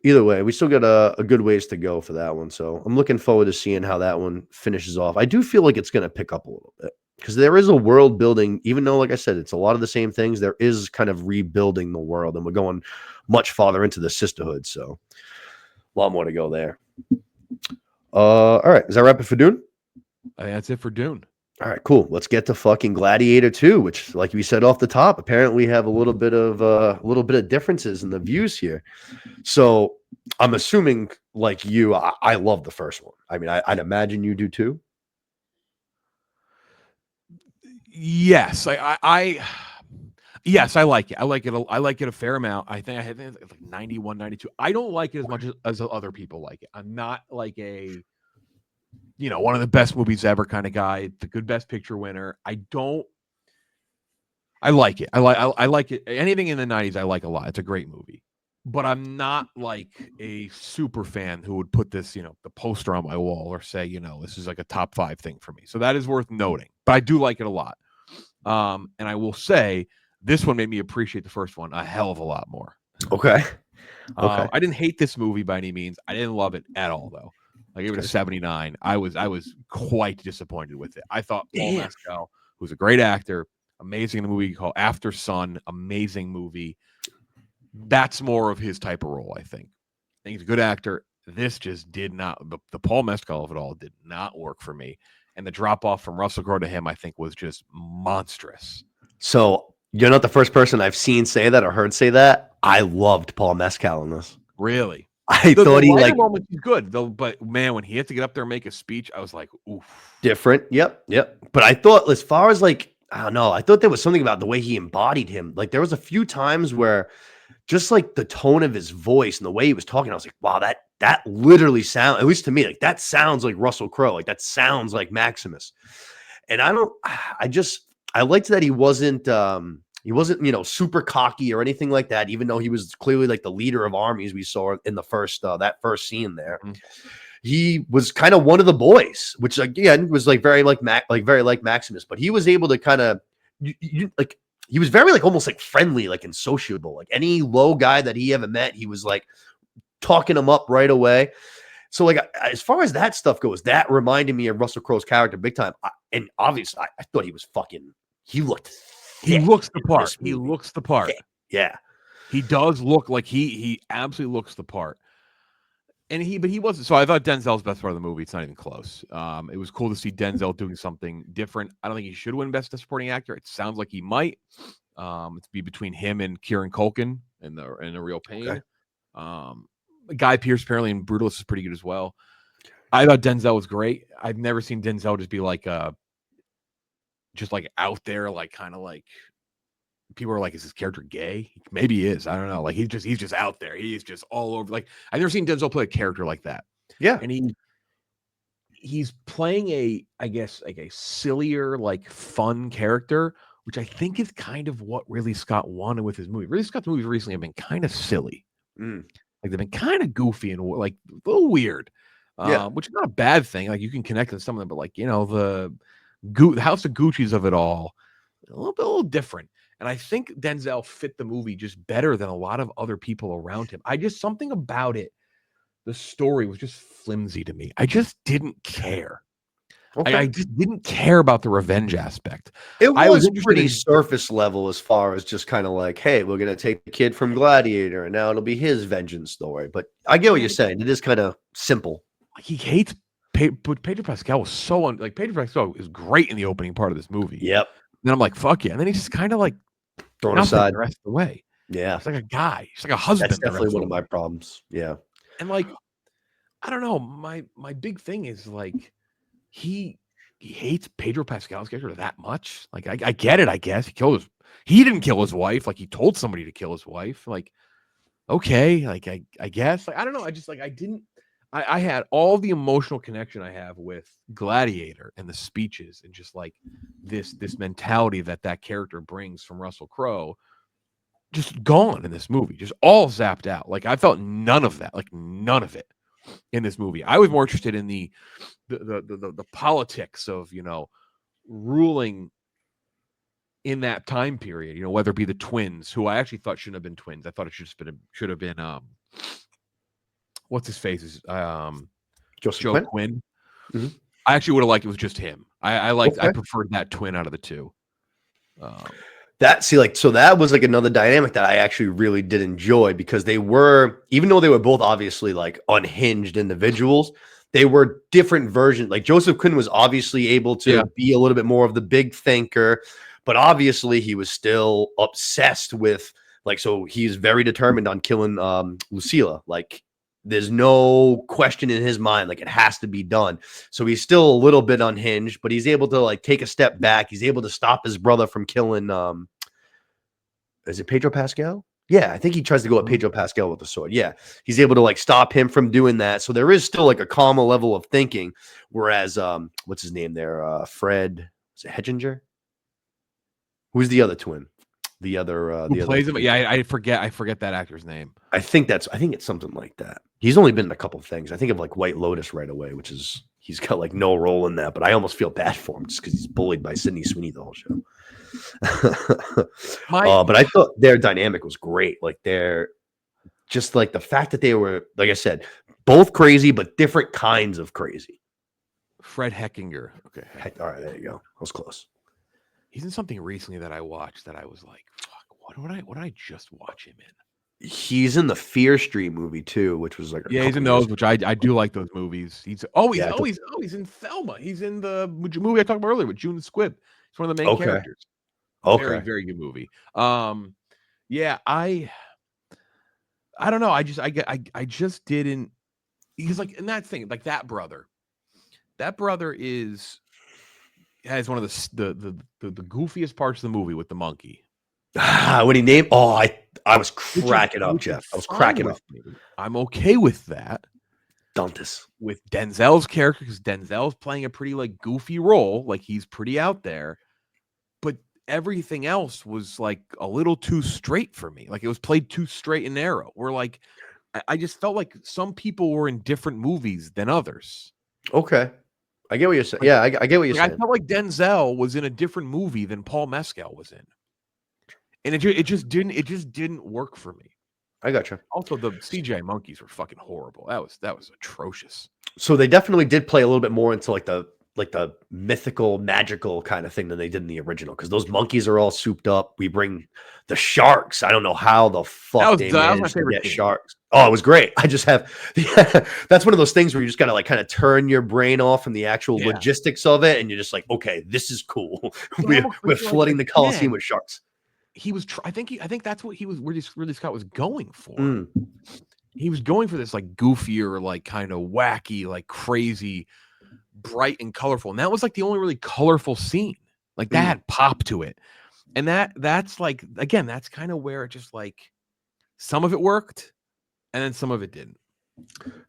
either way, we still got a good ways to go for that one. So I'm looking forward to seeing how that one finishes off. I do feel like it's going to pick up a little bit because there is a world building, even though, like I said, it's a lot of the same things. There is kind of rebuilding the world, and we're going much farther into the sisterhood. So a lot more to go there. All right. Is that wrap it for Dune? I think that's it for Dune. All right, cool. Let's get to fucking Gladiator 2, which, like we said off the top, apparently we have a little bit of differences in the views here. So I'm assuming, like you, I love the first one. I mean, I'd imagine you do too. Yes, yes, I like it. I like it a fair amount. I think it's like 91, 92. I don't like it as much as other people like it. I'm not like a one of the best movies ever kind of guy. The good Best Picture winner. I like it. I like it. Anything in the 90s, I like a lot. It's a great movie. But I'm not like a super fan who would put this, the poster on my wall or say, this is like a top 5 thing for me. So that is worth noting. But I do like it a lot. And I will say this one made me appreciate the first one a hell of a lot more. Okay. I didn't hate this movie by any means. I didn't love it at all, though. I gave it a 79. I was quite disappointed with it. I thought Paul Mescal, who's a great actor, amazing in the movie called After Sun, amazing movie. that's more of his type of role, I think. He's a good actor. This just did not, the Paul Mescal of it all did not work for me. And the drop off from Russell Crowe to him, I think, was just monstrous. So you're not the first person I've seen say that or heard say that. I loved Paul Mescal in this. Really? I The thought he lighter like moments he's good though, but man, when he had to get up there and make a speech, I was like, oof. different. Yep. But I thought as far as like, I don't know, I thought there was something about the way he embodied him. Like there was a few times where just like the tone of his voice and the way he was talking, I was like, wow, that literally sound, at least to me, like that sounds like Russell Crowe. Like that sounds like Maximus. And I liked that he wasn't, super cocky or anything like that, even though he was clearly like the leader of armies we saw in the that first scene there. Mm-hmm. He was kind of one of the boys, which again was like very like Maximus, but he was able to kind of like he was very like almost like friendly, like and sociable. Like any Lowe guy that he ever met, he was like talking him up right away. So like as far as that stuff goes, that reminded me of Russell Crowe's character big time. And obviously, I thought he was fucking. He looked. He looks the part. He looks the part. Thick. Yeah, he does look like he absolutely looks the part. And he wasn't. So I thought Denzel's best part of the movie. It's not even close. It was cool to see Denzel doing something different. I don't think he should win Best Supporting Actor. It sounds like he might. It's be between him and Kieran Culkin in the Real Pain. Okay. Guy Pearce apparently in Brutalist is pretty good as well. I thought Denzel was great. I've never seen Denzel just be like just like out there, like kind of like people are like, is this character gay? Maybe he is. I don't know. Like he's just out there. He's just all over. Like I've never seen Denzel play a character like that. Yeah. And he's playing I guess like a sillier, like fun character, which I think is kind of what Ridley Scott wanted with his movie. Ridley Scott's movies recently have been kind of silly. Like they've been kind of goofy and like a little weird. Which is not a bad thing. Like you can connect with some of them, but like, the House of Gucci's of it all, a little different. And I think Denzel fit the movie just better than a lot of other people around him. Something about it, the story was just flimsy to me. I just didn't care. Okay. I just didn't care about the revenge aspect. It was pretty surface level as far as just kind of like, hey, we're going to take the kid from Gladiator and now it'll be his vengeance story. But I get what you're saying. It is kind of simple. He hates but Pedro Pascal was so Pedro Pascal is great in the opening part of this movie. Yep. And then I'm like, fuck yeah. And then he's just kind of like thrown aside the rest of the way. Yeah. He's like a guy. He's like a husband. That's definitely one of my problems. Yeah. And like, I don't know. My big thing is like he hates Pedro Pascal's character that much. Like I get it, I guess. He didn't kill his wife. Like he told somebody to kill his wife. Like, okay, like I guess. Like I don't know. I had all the emotional connection I have with Gladiator and the speeches and just like this mentality that character brings from Russell Crowe, just gone in this movie, just all zapped out. Like I felt none of that, like none of it in this movie. I was more interested in the politics of ruling in that time period. Whether it be the twins, who I actually thought shouldn't have been twins. I thought it should have been what's his face is Joe Quinn. Mm-hmm. I actually would have liked it was just him. I preferred that twin out of the two. So that was like another dynamic that I actually really did enjoy because they were, even though they were both obviously like unhinged individuals, they were different versions. Like Joseph Quinn was obviously able to be a little bit more of the big thinker, but obviously he was still obsessed with so he's very determined on killing Lucilla. Like there's no question in his mind, like it has to be done. So he's still a little bit unhinged, but he's able to like take a step back. He's able to stop his brother from killing is it Pedro Pascal? Yeah, I think he tries to go at Pedro Pascal with the sword. Yeah, he's able to like stop him from doing that. So there is still like a calmer level of thinking. Whereas, what's his name there? Fred, is it Hedginger? Who's the other twin? The other who plays him? Yeah, I forget that actor's name. I think it's something like that. He's only been in a couple of things. I think of like White Lotus right away, which is he's got like no role in that. But I almost feel bad for him just because he's bullied by Sydney Sweeney the whole show. But I thought their dynamic was great. Like they're just like the fact that they were, like I said, both crazy, but different kinds of crazy. Fred Heckinger. Okay. All right, there you go. I was close. He's in something recently that I watched that I was like, fuck, what did I just watch him in? He's in the Fear Street movie too, which was like a Yeah, he's in couple years those, ago. which I do like those movies. He's in Thelma. He's in the movie I talked about earlier with June the Squibb. He's one of the main Okay. characters. Very, Okay. very good movie. Yeah, I don't know. I just didn't. He's like, and that thing, like that brother has one of the goofiest parts of the movie with the monkey. When he named, I was cracking up, Which is Jeff. I was fine cracking with up. me. I'm okay with that. Dantes. With Denzel's character, because Denzel's playing a pretty like goofy role, like he's pretty out there, but everything else was like a little too straight for me. Like it was played too straight and narrow. Or like I just felt like some people were in different movies than others. Okay. I get what you're saying. Like, Yeah, I get what you're I saying. felt like Denzel was in a different movie than Paul Mescal was in, and it just didn't work for me. I gotcha. Also, the CGI monkeys were fucking horrible. That was atrocious. So they definitely did play a little bit more into like the mythical, magical kind of thing than they did in the original. Because those monkeys are all souped up. We bring the sharks. I don't know how the fuck they That was my managed to favorite get scene. sharks. Oh, it was great. I just have that's one of those things where you just gotta like kind of turn your brain off from the actual logistics of it, and you're just like, okay, this is cool. We're flooding the Coliseum with sharks. He was. I think that's what he was. Where Ridley Scott was going for. He was going for this like goofier, like kind of wacky, like crazy, bright and colorful. And that was like the only really colorful scene. Like that had pop to it. And that's like, again, that's kind of where it just like some of it worked and then some of it didn't.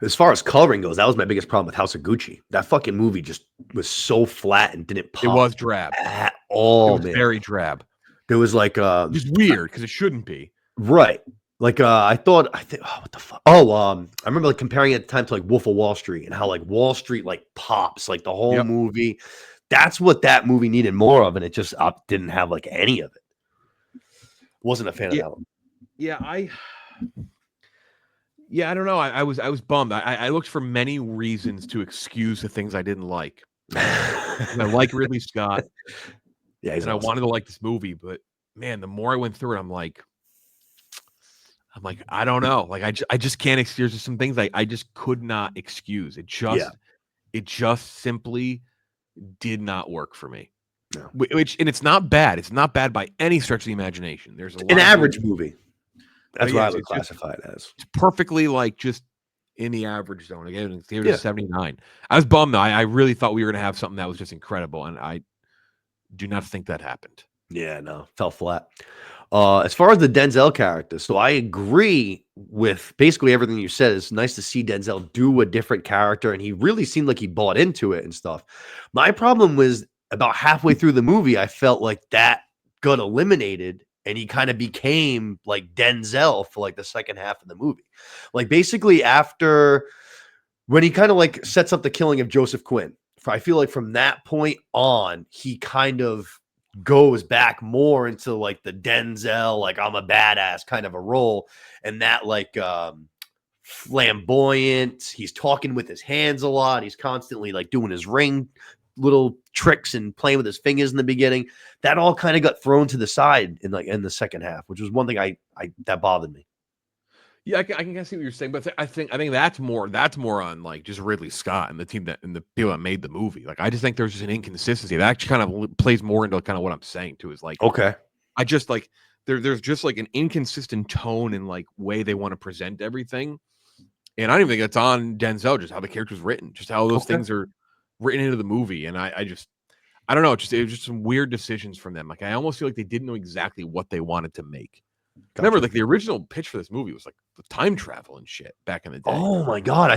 As far as coloring goes, that was my biggest problem with House of Gucci. That fucking movie just was so flat and didn't pop. It was drab at all, it was man. Very drab. There was like just weird because it shouldn't be. Right. Like I think what the fuck? I remember like comparing it at the time to like Wolf of Wall Street and how like Wall Street like pops like the whole movie. That's what that movie needed more of, and it just didn't have like any of it. Wasn't a fan of that one. Yeah, I don't know. I was bummed. I looked for many reasons to excuse the things I didn't like. I like Ridley Scott. Yeah, and awesome. I wanted to like this movie, but man, the more I went through it, I'm like, I don't know. Like I just can't excuse. There's some things I just could not excuse. It just simply did not work for me. No. And it's not bad. It's not bad by any stretch of the imagination. There's an average movie. That's what I would classify it as. It's perfectly like just in the average zone. Again, it's 79. I was bummed though. I really thought we were going to have something that was just incredible, and I do not think that happened. Yeah, no, fell flat. As far as the Denzel character, so I agree with basically everything you said. It's nice to see Denzel do a different character, and he really seemed like he bought into it and stuff. My problem was about halfway through the movie, I felt like that got eliminated, and he kind of became like Denzel for like the second half of the movie. Like basically after when he kind of like sets up the killing of Joseph Quinn, I feel like from that point on, he kind of goes back more into like the Denzel, like I'm a badass kind of a role, and that like flamboyant. He's talking with his hands a lot. He's constantly like doing his ring little tricks and playing with his fingers in the beginning. That all kind of got thrown to the side in the second half, which was one thing I that bothered me. Yeah, I can see what you're saying, but I think that's more on like just Ridley Scott and the team and the people that made the movie. Like I just think there's just an inconsistency that actually kind of plays more into kind of what I'm saying too. Is like I just like there's just like an inconsistent tone and like way they want to present everything, and I don't even think it's on Denzel. Just how the character's written, just how those things are written into the movie, and I don't know. It was just some weird decisions from them. Like I almost feel like they didn't know exactly what they wanted to make. Gotcha. Remember, like the original pitch for this movie was like the time travel and shit back in the day. Oh my god, now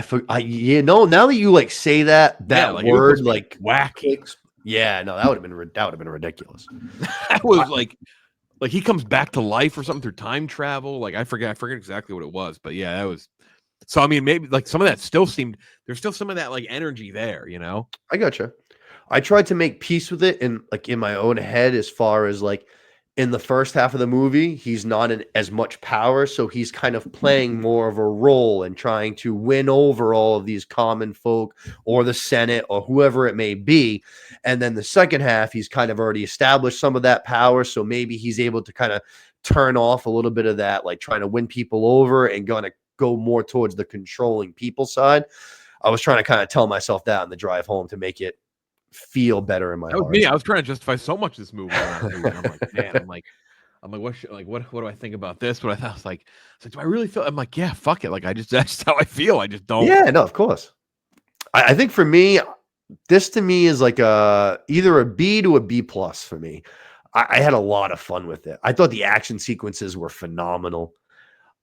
that you like say that word like wacky. Yeah, no, that would have been ridiculous. That was like he comes back to life or something through time travel. Like I forget exactly what it was, but yeah, that was. So I mean, maybe like some of that still seemed there's still some of that like energy there, you know. I gotcha. I tried to make peace with it in my own head as far as like. In the first half of the movie, he's not in as much power, so he's kind of playing more of a role and trying to win over all of these common folk or the Senate or whoever it may be. And then the second half, he's kind of already established some of that power, so maybe he's able to kind of turn off a little bit of that, like trying to win people over and gonna go more towards the controlling people side. I was trying to kind of tell myself that on the drive home to make it feel better in my That was heart. me. I was trying to justify so much this movie. I'm like, man, what do I think about this? But I was like, do I really feel? I'm like, yeah, fuck it. Like, that's just how I feel. I just don't. Yeah, no, of course. I think for me, this to me is like either a B to a B plus for me. I had a lot of fun with it. I thought the action sequences were phenomenal.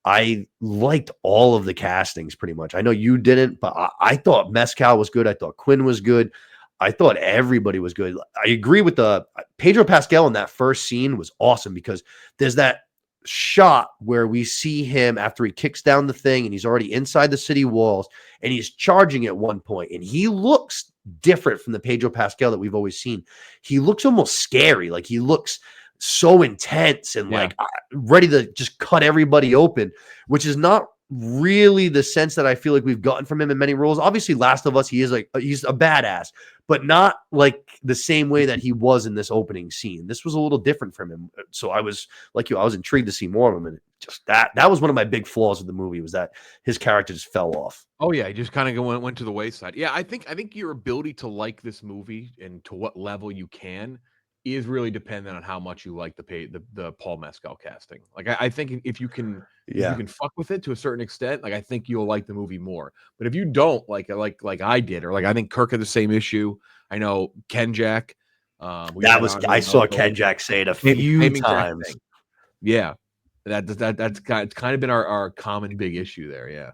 I liked all of the castings pretty much. I know you didn't, but I thought Mescal was good. I thought Quinn was good. I thought everybody was good. I agree with the Pedro Pascal in that first scene was awesome because there's that shot where we see him after he kicks down the thing and he's already inside the city walls and he's charging at one point and he looks different from the Pedro Pascal that we've always seen. He looks almost scary. Like he looks so intense and like ready to just cut everybody open, which is not really the sense that I feel like we've gotten from him in many roles. Obviously, Last of Us, he's a badass, but not like the same way that he was in this opening scene. This was a little different from him. So I was like you, I was intrigued to see more of him. And just that was one of my big flaws of the movie was that his character just fell off. Oh yeah, he just kind of went to the wayside. Yeah, I think your ability to like this movie and to what level you can is really dependent on how much you like the Paul Mescal casting. Like I think if you can fuck with it to a certain extent, like I think you'll like the movie more. But if you don't like I did, or like I think Kirk had the same issue. I know Ken Jack. I saw Ken Jack say it a few times. Yeah, it's kind of been our common big issue there. Yeah.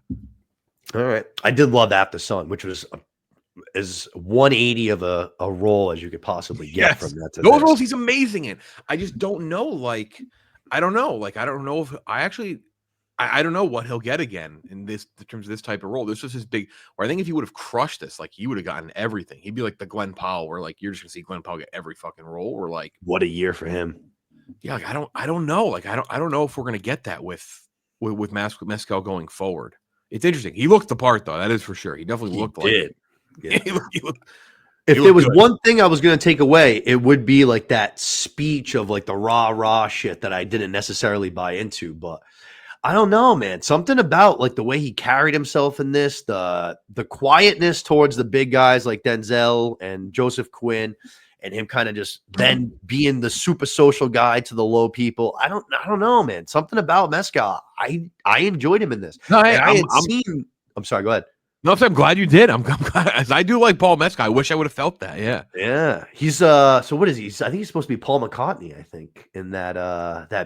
All right, I did love After Sun, which was as 180 of a role as you could possibly get from that. Those roles he's amazing in. I just don't know. Like, I don't know. Like, I don't know if I don't know what he'll get again in terms of this type of role. This was his big, or I think if he would have crushed this, like he would have gotten everything. He'd be like the Glenn Powell, where like you're just gonna see Glenn Powell get every fucking role. Or like, what a year for him. Yeah, like I don't know. Like I don't know if we're gonna get that with Mescal going forward. It's interesting. He looked the part though. That is for sure. He definitely looked like it. Yeah. If there was one thing I was going to take away, it would be like that speech of like the rah shit that I didn't necessarily buy into. But I don't know, man. Something about like the way he carried himself in this, the quietness towards the big guys like Denzel and Joseph Quinn, and him kind of just then being the super social guy to the low people. I don't know, man. Something about Mescal. I enjoyed him in this. No, I'm sorry. Go ahead. No, I'm glad you did. I'm glad, as I do like Paul Mescal. I wish I would have felt that. Yeah. Yeah. He's so what is he? I think he's supposed to be Paul McCartney, I think, in that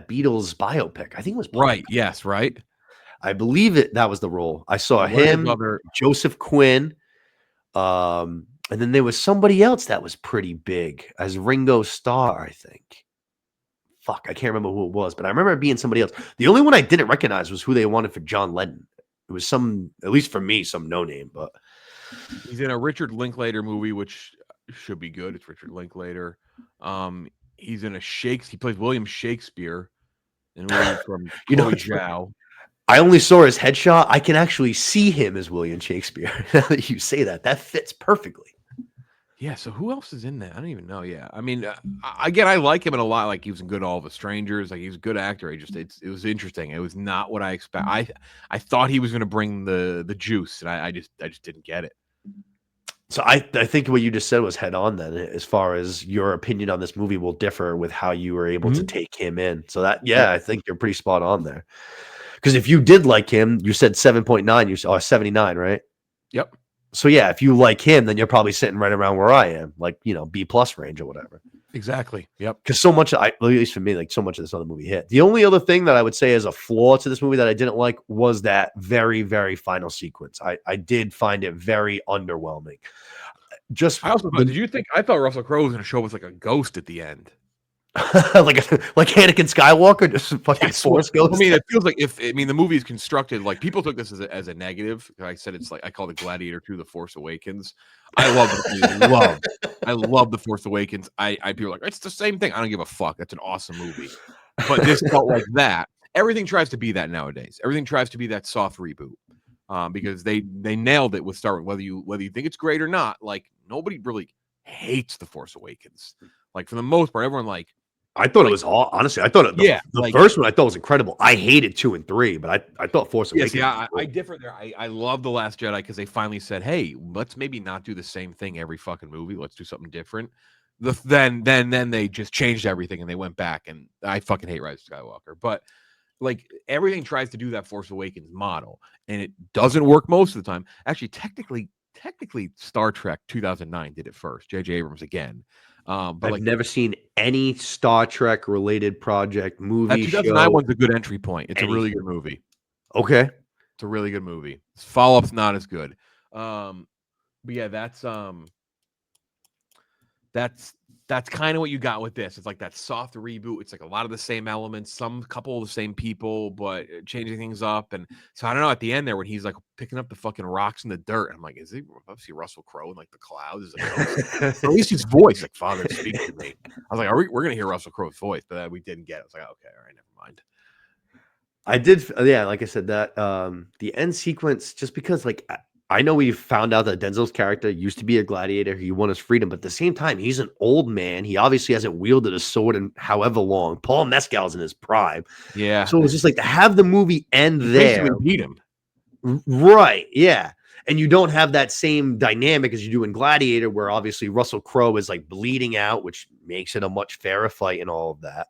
Beatles biopic. I think it was Paul right. McCartney. Yes, right. I believe that was the role. I saw him, Joseph Quinn, and then there was somebody else that was pretty big as Ringo Starr, I think. Fuck, I can't remember who it was, but I remember it being somebody else. The only one I didn't recognize was who they wanted for John Lennon. It was at least for me, some no name, but he's in a Richard Linklater movie, which should be good. It's Richard Linklater. He's in he plays William Shakespeare in a movie from Chloe Zhao. I only saw his headshot. I can actually see him as William Shakespeare. Now that you say that fits perfectly. Yeah, so who else is in that? I don't even know. Yeah, I mean, again, I like him in a lot. Like he was in Good All the Strangers. Like he's a good actor. It was interesting. It was not what I expect. I thought he was going to bring the juice, and I just didn't get it. So I think what you just said was head on. Then, as far as your opinion on this movie will differ with how you were able to take him in. So I think you're pretty spot on there. Because if you did like him, you said 7.9. You saw 79, right? Yep. So yeah, if you like him, then you're probably sitting right around where I am, like, B+ range or whatever. Exactly. Yep. Because so much, at least for me, like so much of this other movie hit. The only other thing that I would say is a flaw to this movie that I didn't like was that very, very final sequence. I did find it very underwhelming. I also thought, I thought Russell Crowe was going to show us like a ghost at the end. like Anakin Skywalker, just fucking Force ghost. I mean, it feels like the movie is constructed like people took this as a negative. I said it's like I call it Gladiator 2: The Force Awakens. I love The Force Awakens. People are like it's the same thing. I don't give a fuck. That's an awesome movie. But this felt like that. Everything tries to be that nowadays. Everything tries to be that soft reboot. Because they nailed it with Star Wars. Whether you think it's great or not, like nobody really hates The Force Awakens. Like for the most part, everyone like I thought it was all honestly. I thought the like first one I thought was incredible. I hated 2 and 3, but I thought Force Awakens. Yeah, I differ there. I love The Last Jedi because they finally said, "Hey, let's maybe not do the same thing every fucking movie. Let's do something different." Then they just changed everything and they went back. And I fucking hate Rise of Skywalker, but like everything tries to do that Force Awakens model, and it doesn't work most of the time. Actually, technically, Star Trek 2009 did it first. J.J. Abrams again. But I've never seen any Star Trek related project, movie, that 2009 show, one's a good entry point. It's anything. a really good movie. Okay. It's a really good movie. Follow-up's not as good. But yeah, that's kind of what you got with this. It's like that soft reboot. It's like a lot of the same elements, some couple of the same people, but changing things up. And so I don't know, at the end there when he's like picking up the fucking rocks in the dirt, I'm like, is he obviously Russell Crowe in like the clouds? At least his voice, like, Father, speak to me. I was like, we're gonna hear Russell Crowe's voice, but we didn't get it. I was like, okay, all right, never mind. I did, yeah, like I said, that the end sequence, just because like I know we found out that Denzel's character used to be a gladiator, he won his freedom, but at the same time, he's an old man. He obviously hasn't wielded a sword in however long. Paul Mescal's in his prime. Yeah. So it was just like to have the movie end there. Basically beat him. Right. Yeah. And you don't have that same dynamic as you do in Gladiator, where obviously Russell Crowe is like bleeding out, which makes it a much fairer fight and all of that.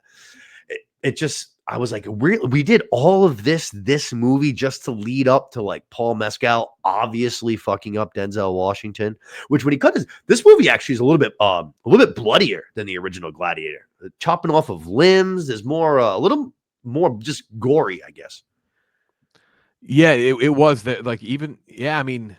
It just, I was like, we did all of this movie just to lead up to like Paul Mescal obviously fucking up Denzel Washington, which when he cut this movie actually is a little bit bloodier than the original Gladiator. Chopping off of limbs, there's more a little more just gory, I guess. Yeah, it was that, like, even, yeah, I mean,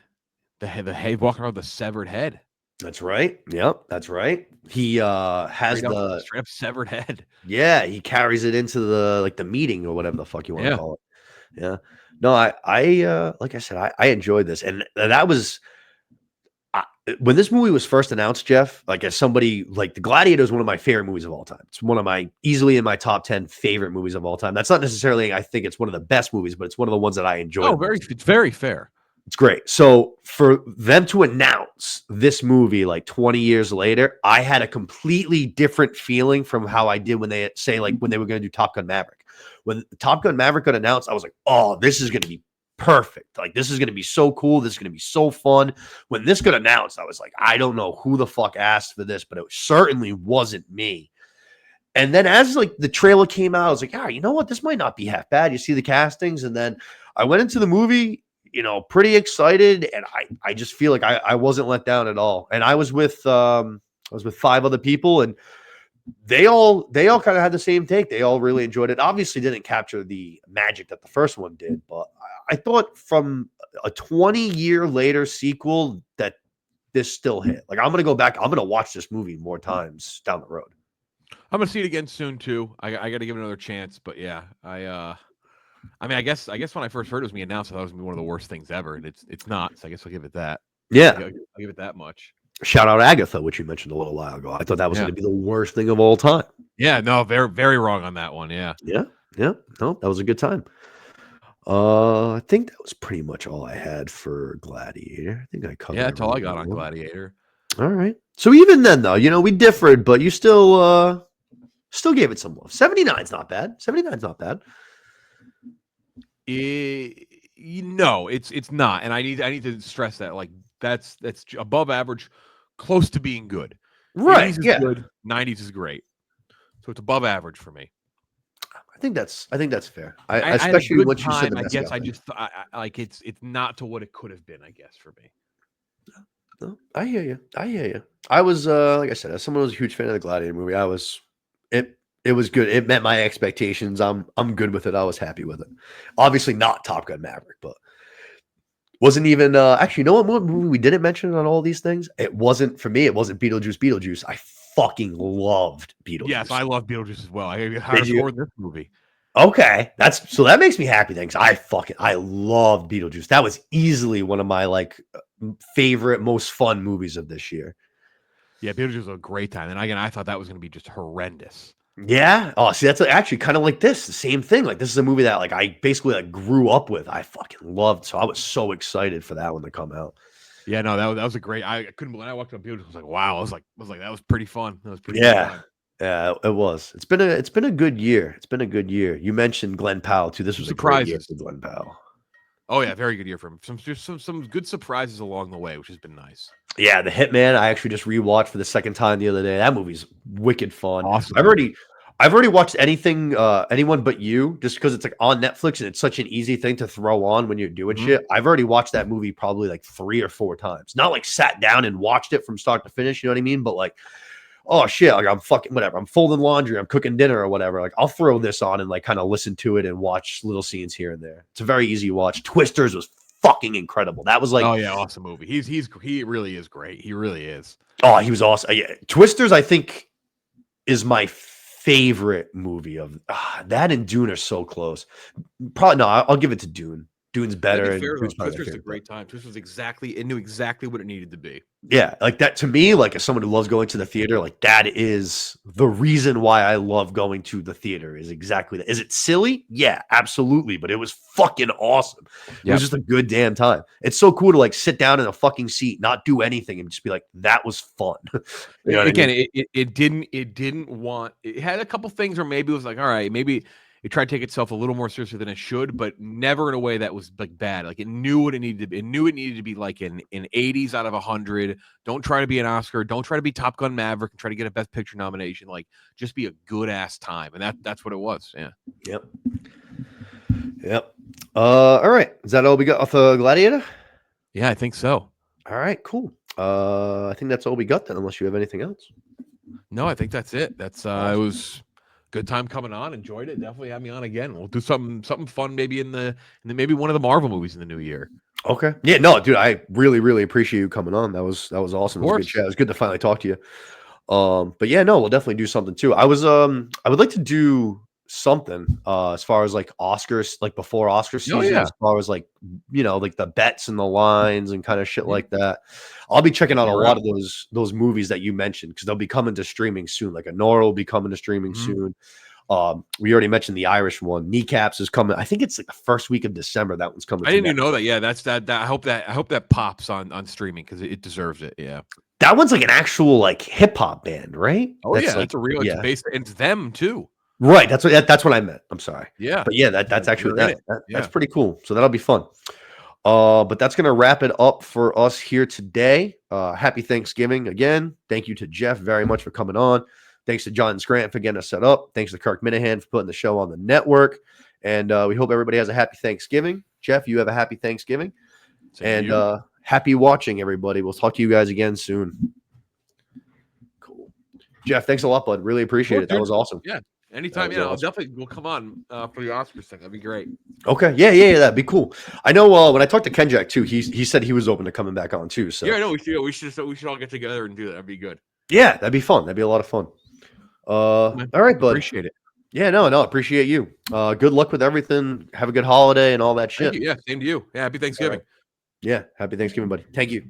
the head walking around with the severed head. That's right. Yep, that's right. He has straight up severed head. Yeah, he carries it into the meeting or whatever the fuck you want to call it. Yeah. No, I like I said, I enjoyed this, and that was when this movie was first announced, Jeff. Like, as somebody, like, The Gladiator is one of my favorite movies of all time. It's one of my easily in my top 10 favorite movies of all time. That's not necessarily I think it's one of the best movies, but it's one of the ones that I enjoy. Oh, it's very fair. It's great. So for them to announce this movie like 20 years later, I had a completely different feeling from how I did when they say, like, when they were going to do Top Gun Maverick. When Top Gun Maverick got announced, I was like, oh, this is going to be perfect. Like, this is going to be so cool. This is going to be so fun. When this got announced, I was like, I don't know who the fuck asked for this, but it certainly wasn't me. And then as like the trailer came out, I was like, you know what? This might not be half bad. You see the castings, and then I went into the movie, pretty excited, and I just feel like I wasn't let down at all. And I was with 5 other people, and they all kind of had the same take. They all really enjoyed it. Obviously didn't capture the magic that the first one did, but I thought from a 20-year later sequel that this still hit. Like, I'm going to go back. I'm going to watch this movie more times down the road. I'm going to see it again soon too. I got to give it another chance, but yeah, I mean, I guess when I first heard it was being announced, I thought it was going to be one of the worst things ever, and it's not. So I guess I'll give it that. Yeah, I'll give it that much. Shout out Agatha, which you mentioned a little while ago. I thought that was going to be the worst thing of all time. Yeah, no, very, very wrong on that one. Yeah. No, that was a good time. I think that was pretty much all I had for Gladiator. I think I covered. Yeah, that's all I got on Gladiator. All right. So even then, though, we differed, but you still gave it some love. 79's not bad. 79's not bad. No, it's not, and I need to stress that, like, that's above average, close to being good. Right? 80s is good. 90s is great. So it's above average for me. I think that's fair. Especially once you said the I guess thing. I like it's not to what it could have been, I guess, for me. No, I hear you. I was like I said, as someone who was a huge fan of the Gladiator movie, it was good. It met my expectations. I'm good with it. I was happy with it. Obviously not Top Gun Maverick, but wasn't even actually, you know what movie we didn't mention on all these things? It wasn't Beetlejuice. I fucking loved Beetlejuice. Yes, I love Beetlejuice as well. I highest score in this movie. Okay, that makes me happy then, because I loved Beetlejuice. That was easily one of my like favorite, most fun movies of this year. Yeah, Beetlejuice was a great time, and again, I thought that was going to be just horrendous. Yeah. Oh, see, that's actually kind of like this, the same thing. Like, this is a movie that like I basically like grew up with. I fucking loved, so I was so excited for that one to come out. Yeah, no, that was a great. I couldn't believe I walked up Beetlejuice. I was like, wow. I was like, that was pretty fun. That was pretty. Yeah. Fun. Yeah, it was. It's been a good year. It's been a good year. You mentioned Glenn Powell too. This was a great year Surprises. for Glenn Powell. Oh yeah, very good year for him. Some good surprises along the way, which has been nice. Yeah, The Hitman. I actually just rewatched for the second time the other day. That movie's wicked fun. Awesome. I've already watched Anyone But You, just because it's like on Netflix and it's such an easy thing to throw on when you're doing shit. I've already watched that movie probably like 3 or 4 times. Not like sat down and watched it from start to finish, you know what I mean? But like, oh shit, like I'm fucking whatever. I'm folding laundry, I'm cooking dinner or whatever. Like I'll throw this on and like kind of listen to it and watch little scenes here and there. It's a very easy watch. Twisters was fucking incredible. That was like, oh yeah, awesome movie. He really is great. He really is. Oh, he was awesome. Yeah. Twisters, I think, is my favorite movie of that, and Dune are so close. Probably no, I'll give it to Dune. Dune's better. Twister's a great time. Twister was it knew exactly what it needed to be. Yeah, like that to me, like as someone who loves going to the theater, like that is the reason why I love going to the theater is exactly that. Is it silly? Yeah, absolutely. But it was fucking awesome. It was just a good damn time. It's so cool to like sit down in a fucking seat, not do anything, and just be like, that was fun. You know Again, I mean? it had a couple things where maybe it was like, all right, maybe it tried to take itself a little more seriously than it should, but never in a way that was like bad. Like it knew what it needed to be. It knew it needed to be like an 80s out of 100. Don't try to be an Oscar. Don't try to be Top Gun Maverick and try to get a Best Picture nomination. Like just be a good ass time, and that's what it was. Yeah. Yep. All right. Is that all we got off of Gladiator? Yeah, I think so. All right. Cool. I think that's all we got then, unless you have anything else. No, I think that's it. That's awesome. It was good time coming on. Enjoyed it. Definitely have me on again. We'll do something fun maybe in the maybe one of the Marvel movies in the new year. Okay. Yeah, no, dude, I really appreciate you coming on. That was awesome. It was a good chat. It was good to finally talk to you. But yeah, no, we'll definitely do something too. I would like to do something as far as like Oscars, like before Oscar season, as far as like, like the bets and the lines and kind of shit like that. I'll be checking out a lot of those movies that you mentioned because they'll be coming to streaming soon. Like Nora will be coming to streaming soon. We already mentioned the Irish one. Kneecaps is coming. I think it's like the first week of December. That one's coming. I didn't even know that. Yeah, that's that. I hope that pops on streaming because it deserves it. Yeah. That one's like an actual like hip hop band, right? Oh yeah, that's a real. It's based. It's them too. Right. That's what I meant. I'm sorry. Yeah. But yeah, that's actually that's pretty cool. So that'll be fun. But that's gonna wrap it up for us here today. Happy Thanksgiving again. Thank you to Jeff very much for coming on. Thanks to John Scranton for getting us set up. Thanks to Kirk Minahan for putting the show on the network. And we hope everybody has a happy Thanksgiving. Jeff, you have a happy Thanksgiving. And happy watching, everybody. We'll talk to you guys again soon. Cool. Jeff, thanks a lot, bud. Really appreciate it. That was awesome. Yeah. Anytime. Yeah, awesome. We'll come on for the Oscars thing. That'd be great. Okay. Yeah, that'd be cool. I know when I talked to Ken Jack too, he said he was open to coming back on too. So yeah, I know we should all get together and do that. That'd be good. Yeah, that'd be fun. That'd be a lot of fun. All right, bud. Appreciate it. Yeah, no, appreciate you. Good luck with everything. Have a good holiday and all that shit. Yeah, same to you. Yeah, happy Thanksgiving. Right. Yeah, happy Thanksgiving, buddy. Thank you.